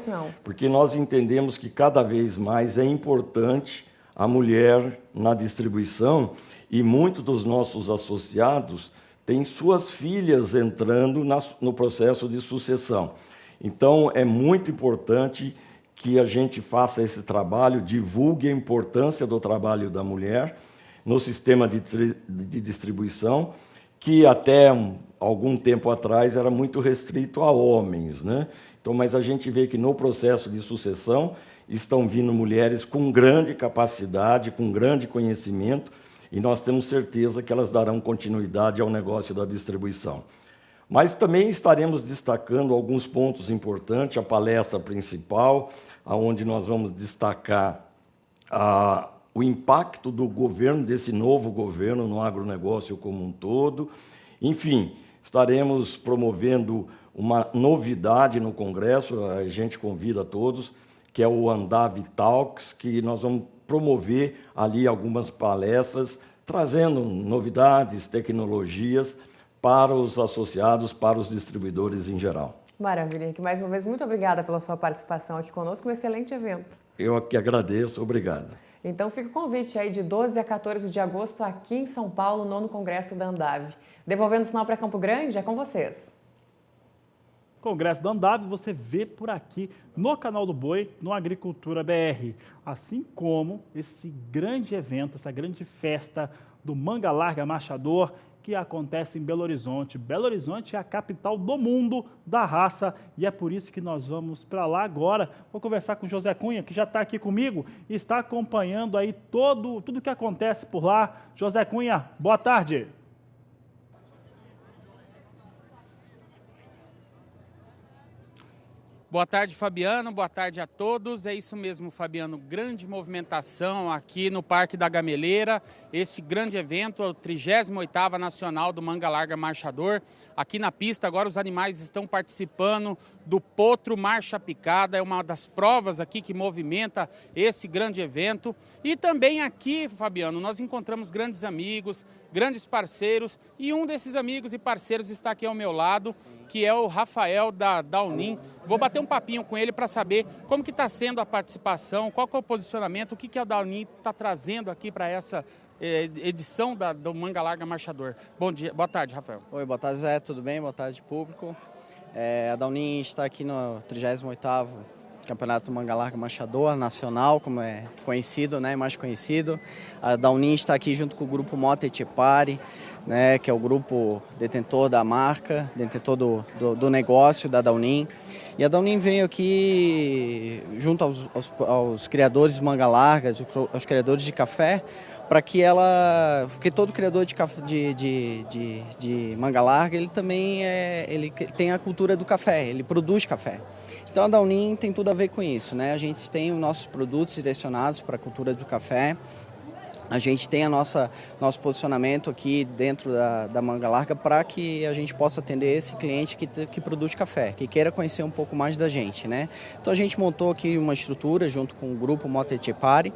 porque nós entendemos que cada vez mais é importante a mulher na distribuição, e muitos dos nossos associados têm suas filhas entrando no processo de sucessão. Então, é muito importante que a gente faça esse trabalho, divulgue a importância do trabalho da mulher no sistema de distribuição, que até algum tempo atrás era muito restrito a homens, né? Então, mas a gente vê que no processo de sucessão estão vindo mulheres com grande capacidade, com grande conhecimento, e nós temos certeza que elas darão continuidade ao negócio da distribuição. Mas também estaremos destacando alguns pontos importantes, a palestra principal, onde nós vamos destacar o impacto do governo, desse novo governo, no agronegócio como um todo. Enfim, estaremos promovendo uma novidade no Congresso, a gente convida a todos, que é o Andav Talks, que nós vamos promover ali algumas palestras, trazendo novidades, tecnologias para os associados, para os distribuidores em geral.
Maravilha, Henrique. Mais uma vez, muito obrigada pela sua participação aqui conosco, um excelente evento.
Eu que agradeço, obrigado.
Então fica o convite aí de 12 a 14 de agosto aqui em São Paulo, no 9º Congresso da Andav. Devolvendo o sinal para Campo Grande, é com vocês.
Congresso da Andav você vê por aqui no canal do Boi, no Agricultura BR. Assim como esse grande evento, essa grande festa do Manga Larga Marchador, que acontece em Belo Horizonte. Belo Horizonte é a capital do mundo da raça e é por isso que nós vamos para lá agora. Vou conversar com o José Cunha, que já está aqui comigo e está acompanhando aí tudo o que acontece por lá. José Cunha, boa tarde.
Boa tarde, Fabiano. Boa tarde a todos. É isso mesmo, Fabiano. Grande movimentação aqui no Parque da Gameleira. Esse grande evento, o 38ª Nacional do Manga Larga Marchador. Aqui na pista, agora os animais estão participando do Potro Marcha Picada. É uma das provas aqui que movimenta esse grande evento. E também aqui, Fabiano, nós encontramos grandes amigos, grandes parceiros. E um desses amigos e parceiros está aqui ao meu lado, que é o Rafael da Downin. Vou bater um papinho com ele para saber como que está sendo a participação, qual que é o posicionamento, o que a Downin está trazendo aqui para essa edição do Manga Larga Marchador. Bom dia, boa tarde, Rafael.
Oi, boa tarde, Zé, tudo bem? Boa tarde, público. A Downin está aqui no 38º Campeonato Manga Larga Marchador Nacional, como é conhecido, né, mais conhecido. A Downin está aqui junto com o grupo Motta Etchepari, né, que é o grupo detentor da marca, detentor do negócio da Downin. E a Downin veio aqui junto aos criadores de manga larga, aos criadores de café, para que porque todo criador de manga larga, ele também ele tem a cultura do café, ele produz café. Então a Downin tem tudo a ver com isso, né? A gente tem os nossos produtos direcionados para a cultura do café. A gente tem nosso posicionamento aqui dentro da Manga Larga para que a gente possa atender esse cliente que produz café, que queira conhecer um pouco mais da gente, né? Então a gente montou aqui uma estrutura junto com o grupo Motta Etchepari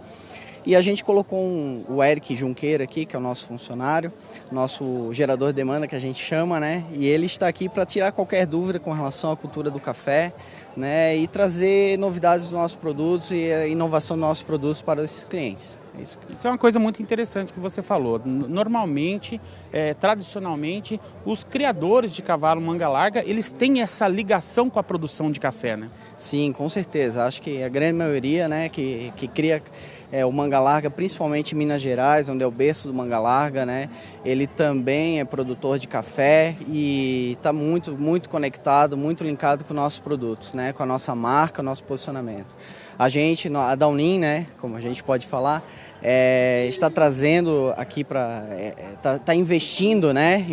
e a gente colocou o Eric Junqueira aqui, que é o nosso funcionário, nosso gerador de demanda que a gente chama, né? E ele está aqui para tirar qualquer dúvida com relação à cultura do café, né? E trazer novidades dos nossos produtos e a inovação dos nossos produtos para esses clientes.
Isso é uma coisa muito interessante que você falou. Normalmente, tradicionalmente, os criadores de cavalo manga larga, eles têm essa ligação com a produção de café, né?
Sim, com certeza. Acho que a grande maioria, né, que cria o manga larga, principalmente em Minas Gerais, onde é o berço do manga larga, né? Ele também é produtor de café e está muito, muito conectado, muito linkado com nossos produtos, né? Com a nossa marca, o nosso posicionamento. A Downin, né, como a gente pode falar, está trazendo aqui está investindo, né,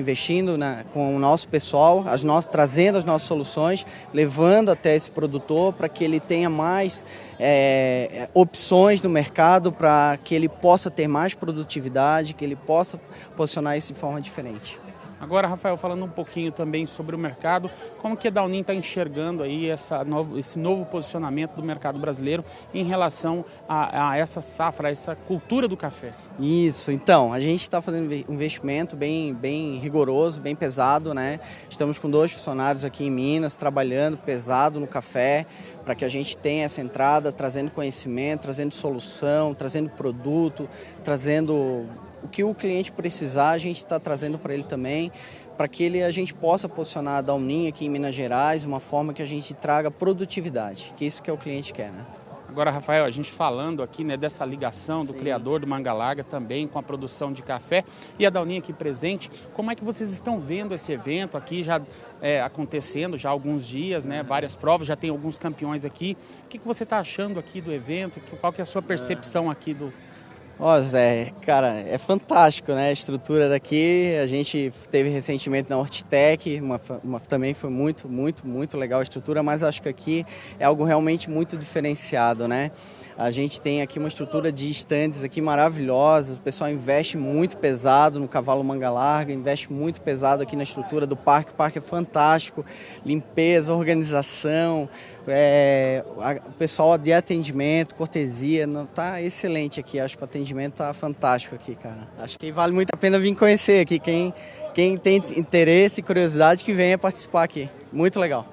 com o nosso pessoal, trazendo as nossas soluções, levando até esse produtor para que ele tenha mais opções no mercado, para que ele possa ter mais produtividade, que ele possa posicionar isso de forma diferente.
Agora, Rafael, falando um pouquinho também sobre o mercado, como que a Downin está enxergando aí esse novo posicionamento do mercado brasileiro em relação a essa safra, a essa cultura do café?
Isso, então, a gente está fazendo um investimento bem rigoroso, bem pesado, né? Estamos com 2 funcionários aqui em Minas, trabalhando pesado no café, para que a gente tenha essa entrada, trazendo conhecimento, trazendo solução, trazendo produto, trazendo o que o cliente precisar, a gente está trazendo para ele também, para que a gente possa posicionar a Downin aqui em Minas Gerais de uma forma que a gente traga produtividade, que isso que o cliente quer, né?
Agora, Rafael, a gente falando aqui, né, dessa ligação do criador do Manga Larga também com a produção de café e a Downinha aqui presente, como é que vocês estão vendo esse evento aqui já acontecendo já há alguns dias, né, várias provas, já tem alguns campeões aqui. O que você está achando aqui do evento? Qual que é a sua percepção aqui do...
Ó, Zé, cara, é fantástico, né? A estrutura daqui, a gente teve recentemente na Hortitec, também foi muito legal a estrutura, mas acho que aqui é algo realmente muito diferenciado, né? A gente tem aqui uma estrutura de estandes aqui maravilhosa, o pessoal investe muito pesado no cavalo Manga Larga, investe muito pesado aqui na estrutura do parque, o parque é fantástico, limpeza, organização, o pessoal de atendimento, cortesia, tá excelente aqui, acho que o atendimento tá fantástico aqui, cara. Acho que vale muito a pena vir conhecer aqui, quem tem interesse e curiosidade que venha participar aqui, muito legal.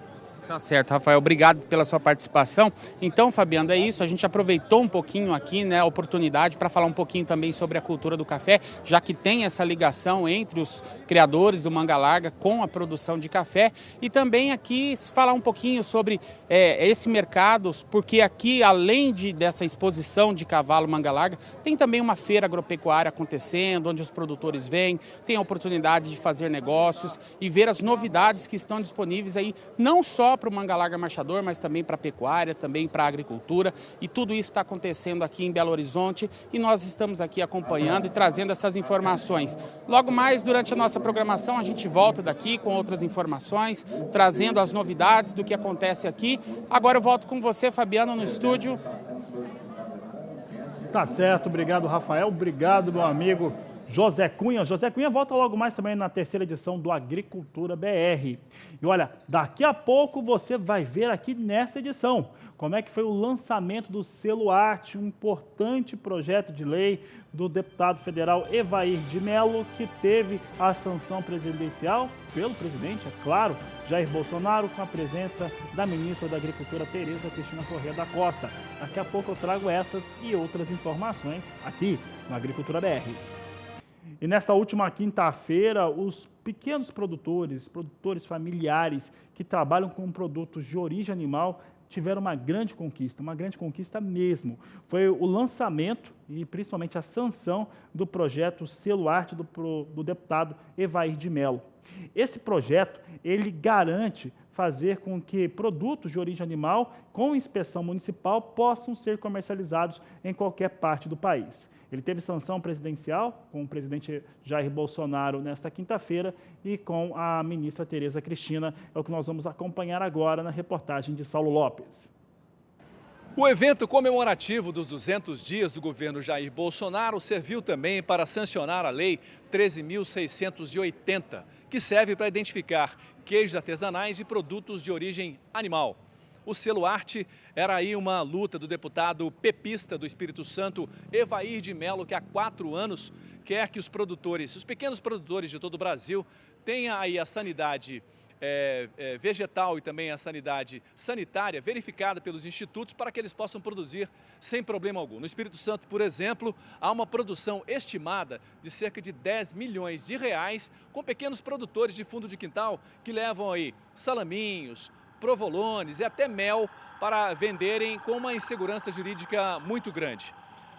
Tá certo, Rafael, obrigado pela sua participação. Então, Fabiano, é isso, a gente aproveitou um pouquinho aqui, né, a oportunidade para falar um pouquinho também sobre a cultura do café, já que tem essa ligação entre os criadores do Manga Larga com a produção de café, e também aqui falar um pouquinho sobre esse mercado, porque aqui, além dessa exposição de cavalo Manga Larga, tem também uma feira agropecuária acontecendo, onde os produtores vêm, têm a oportunidade de fazer negócios e ver as novidades que estão disponíveis aí, não só para o Manga Larga Marchador, mas também para a pecuária, também para a agricultura, e tudo isso está acontecendo aqui em Belo Horizonte e nós estamos aqui acompanhando e trazendo essas informações. Logo mais, durante a nossa programação, a gente volta daqui com outras informações, trazendo as novidades do que acontece aqui. Agora eu volto com você, Fabiano, no estúdio.
Tá certo, obrigado, Rafael, obrigado, meu amigo José Cunha. José Cunha volta logo mais também na terceira edição do Agricultura BR. E olha, daqui a pouco você vai ver aqui nessa edição como é que foi o lançamento do Selo Arte, um importante projeto de lei do deputado federal Evair de Mello, que teve a sanção presidencial pelo presidente, é claro, Jair Bolsonaro, com a presença da ministra da Agricultura, Tereza Cristina Corrêa da Costa. Daqui a pouco eu trago essas e outras informações aqui no Agricultura BR. E nesta última quinta-feira, os pequenos produtores familiares que trabalham com produtos de origem animal tiveram uma grande conquista mesmo. Foi o lançamento e principalmente a sanção do projeto Selo Arte do deputado Evair de Mello. Esse projeto, ele garante fazer com que produtos de origem animal com inspeção municipal possam ser comercializados em qualquer parte do país. Ele teve sanção presidencial com o presidente Jair Bolsonaro nesta quinta-feira e com a ministra Tereza Cristina. É o que nós vamos acompanhar agora na reportagem de Saulo Lopes.
O evento comemorativo dos 200 dias do governo Jair Bolsonaro serviu também para sancionar a Lei 13.680, que serve para identificar queijos artesanais e produtos de origem animal. O Selo Arte era aí uma luta do deputado pepista do Espírito Santo, Evair de Mello, que há 4 anos quer que os pequenos produtores de todo o Brasil, tenham aí a sanidade vegetal e também a sanidade sanitária verificada pelos institutos para que eles possam produzir sem problema algum. No Espírito Santo, por exemplo, há uma produção estimada de cerca de 10 milhões de reais com pequenos produtores de fundo de quintal que levam aí salaminhos, provolones e até mel para venderem com uma insegurança jurídica muito grande.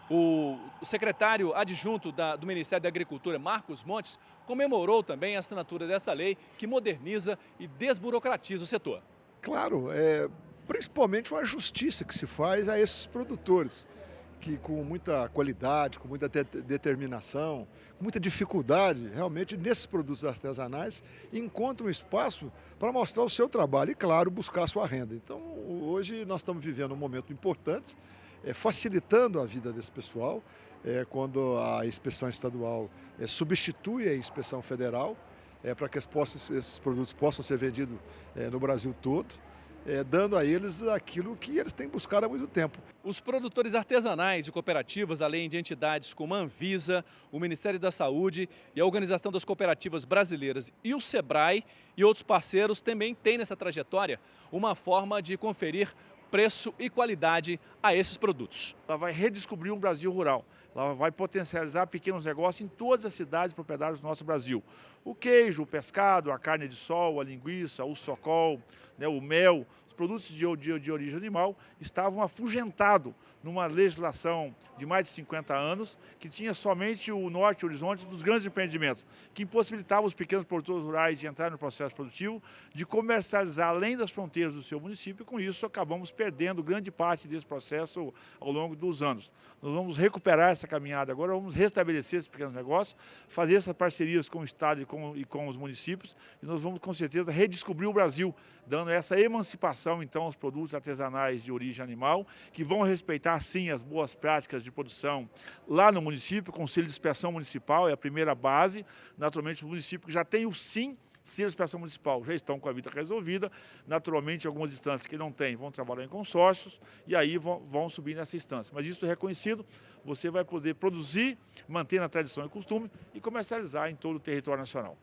O secretário adjunto do Ministério da Agricultura, Marcos Montes, comemorou também a assinatura dessa lei que moderniza e desburocratiza o setor.
Claro, principalmente uma justiça que se faz a esses produtores, que com muita qualidade, com muita determinação, com muita dificuldade, realmente, nesses produtos artesanais, encontram espaço para mostrar o seu trabalho e, claro, buscar a sua renda. Então, hoje nós estamos vivendo um momento importante, facilitando a vida desse pessoal, quando a inspeção estadual substitui a inspeção federal, para que esses produtos possam ser vendidos no Brasil todo, dando a eles aquilo que eles têm buscado há muito tempo.
Os produtores artesanais e cooperativas, além de entidades como a Anvisa, o Ministério da Saúde e a Organização das Cooperativas Brasileiras e o SEBRAE e outros parceiros também têm nessa trajetória uma forma de conferir preço e qualidade a esses produtos.
Ela vai redescobrir um Brasil rural. Ela vai potencializar pequenos negócios em todas as cidades e propriedades do nosso Brasil. O queijo, o pescado, a carne de sol, a linguiça, o socol, o mel, os produtos de origem animal estavam afugentados numa legislação de mais de 50 anos, que tinha somente o norte e o horizonte dos grandes empreendimentos, que impossibilitava os pequenos produtores rurais de entrar no processo produtivo, de comercializar além das fronteiras do seu município, e com isso acabamos perdendo grande parte desse processo ao longo dos anos. Nós vamos recuperar essa caminhada agora, vamos restabelecer esses pequenos negócios, fazer essas parcerias com o Estado e com os municípios, e nós vamos com certeza redescobrir o Brasil, dando essa emancipação então aos produtos artesanais de origem animal, que vão respeitar sim as boas práticas de produção lá no município. O Conselho de Inspeção Municipal é a primeira base, naturalmente o município que já tem o sim, selo de inspeção municipal, já estão com a vida resolvida. Naturalmente, algumas instâncias que não têm vão trabalhar em consórcios e aí vão subir nessa instância. Mas isso é reconhecido, você vai poder produzir, manter na tradição e costume e comercializar em todo o território nacional.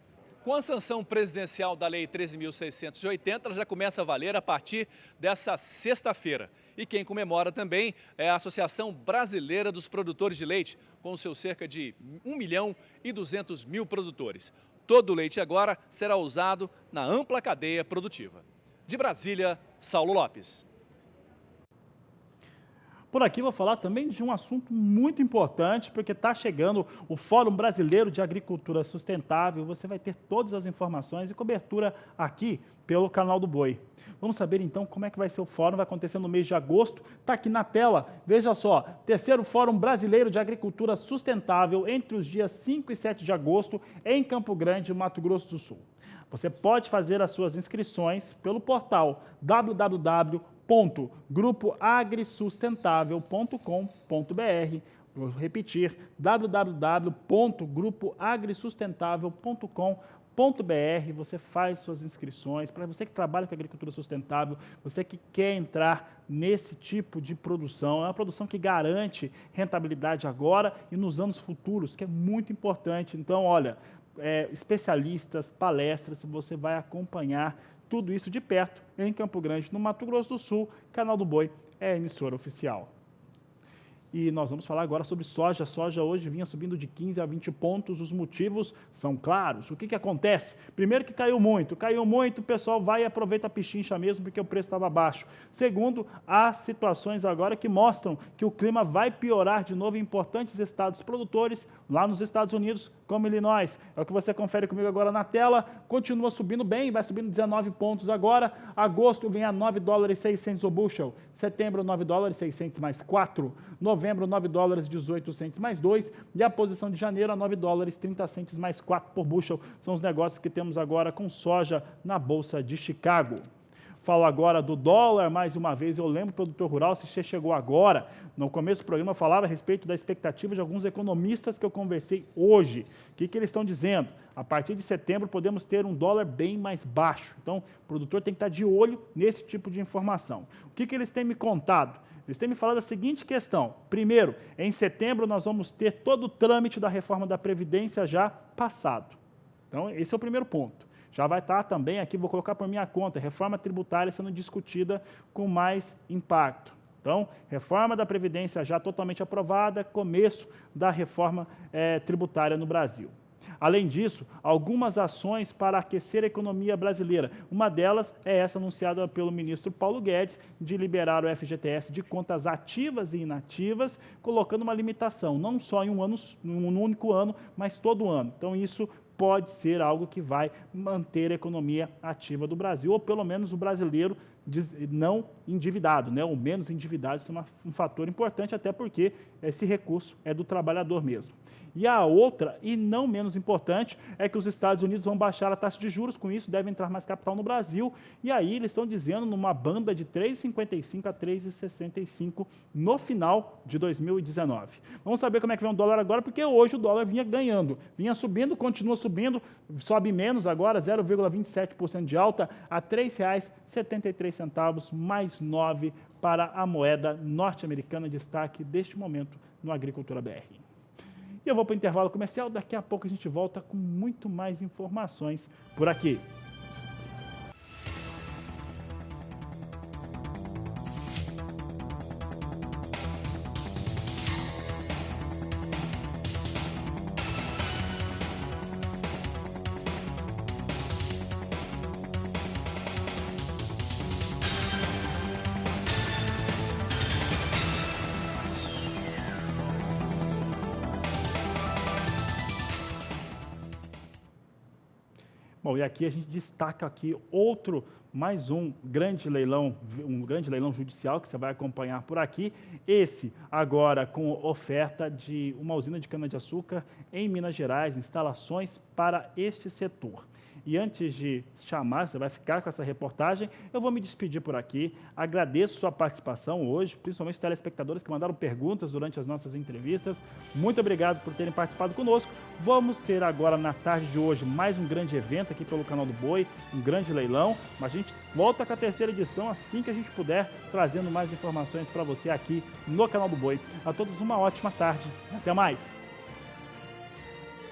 Com a sanção presidencial da Lei 13.680, ela já começa a valer a partir dessa sexta-feira. E quem comemora também é a Associação Brasileira dos Produtores de Leite, com seus cerca de 1.200.000 produtores. Todo o leite agora será usado na ampla cadeia produtiva. De Brasília, Saulo Lopes.
Por aqui vou falar também de um assunto muito importante, porque está chegando o Fórum Brasileiro de Agricultura Sustentável. Você vai ter todas as informações e cobertura aqui pelo canal do Boi. Vamos saber então como é que vai ser o fórum, vai acontecer no mês de agosto. Está aqui na tela, veja só, terceiro Fórum Brasileiro de Agricultura Sustentável entre os dias 5 e 7 de agosto em Campo Grande, Mato Grosso do Sul. Você pode fazer as suas inscrições pelo portal www.grupoagrissustentável.com.br. Vou repetir, www.grupoagrissustentável.com.br. Você faz suas inscrições. Para você que trabalha com agricultura sustentável, você que quer entrar nesse tipo de produção, é uma produção que garante rentabilidade agora e nos anos futuros, que é muito importante. Então, olha, especialistas, palestras, você vai acompanhar tudo isso de perto em Campo Grande, no Mato Grosso do Sul. Canal do Boi é a emissora oficial. E nós vamos falar agora sobre soja. Soja hoje vinha subindo de 15 a 20 pontos. Os motivos são claros. O que acontece? Primeiro que caiu muito, o pessoal vai e aproveita a pichincha mesmo porque o preço estava baixo. Segundo, há situações agora que mostram que o clima vai piorar de novo em importantes estados produtores lá nos Estados Unidos, como Illinois. É o que você confere comigo agora na tela. Continua subindo bem, vai subindo 19 pontos agora. Agosto vem a $9,6 o bushel. Setembro, $9,600 mais 4. Novembro, $9,18 mais 2. E a posição de janeiro, a $9,30 mais 4 por bushel. São os negócios que temos agora com soja na Bolsa de Chicago. Falo agora do dólar, mais uma vez, eu lembro, produtor rural, se você chegou agora, no começo do programa eu falava a respeito da expectativa de alguns economistas que eu conversei hoje. O que eles estão dizendo? A partir de setembro podemos ter um dólar bem mais baixo. Então, o produtor tem que estar de olho nesse tipo de informação. O que eles têm me contado? Eles têm me falado a seguinte questão. Primeiro, em setembro nós vamos ter todo o trâmite da reforma da Previdência já passado. Então, esse é o primeiro ponto. Já vai estar também aqui, vou colocar por minha conta, reforma tributária sendo discutida com mais impacto. Então, reforma da Previdência já totalmente aprovada, começo da reforma tributária no Brasil. Além disso, algumas ações para aquecer a economia brasileira. Uma delas é essa anunciada pelo ministro Paulo Guedes, de liberar o FGTS de contas ativas e inativas, colocando uma limitação, não só em um único ano, mas todo ano. Então, isso pode ser algo que vai manter a economia ativa do Brasil, ou pelo menos o brasileiro não endividado, né? Ou menos endividado, isso é um fator importante, até porque esse recurso é do trabalhador mesmo. E a outra, e não menos importante, é que os Estados Unidos vão baixar a taxa de juros, com isso deve entrar mais capital no Brasil, e aí eles estão dizendo numa banda de 3,55 a 3,65 no final de 2019. Vamos saber como é que vem o dólar agora, porque hoje o dólar vinha ganhando, vinha subindo, continua subindo, sobe menos agora, 0,27% de alta, a R$ 3,73, mais 9 para a moeda norte-americana, destaque deste momento no Agricultura BR. E eu vou para o intervalo comercial, daqui a pouco a gente volta com muito mais informações por aqui. Bom, e aqui a gente destaca aqui mais um grande leilão judicial que você vai acompanhar por aqui. Esse agora com oferta de uma usina de cana-de-açúcar em Minas Gerais, instalações para este setor. E antes de chamar, você vai ficar com essa reportagem, eu vou me despedir por aqui. Agradeço sua participação hoje, principalmente os telespectadores que mandaram perguntas durante as nossas entrevistas. Muito obrigado por terem participado conosco. Vamos ter agora, na tarde de hoje, mais um grande evento aqui pelo Canal do Boi, um grande leilão. Mas a gente volta com a terceira edição assim que a gente puder, trazendo mais informações para você aqui no Canal do Boi. A todos uma ótima tarde. Até mais!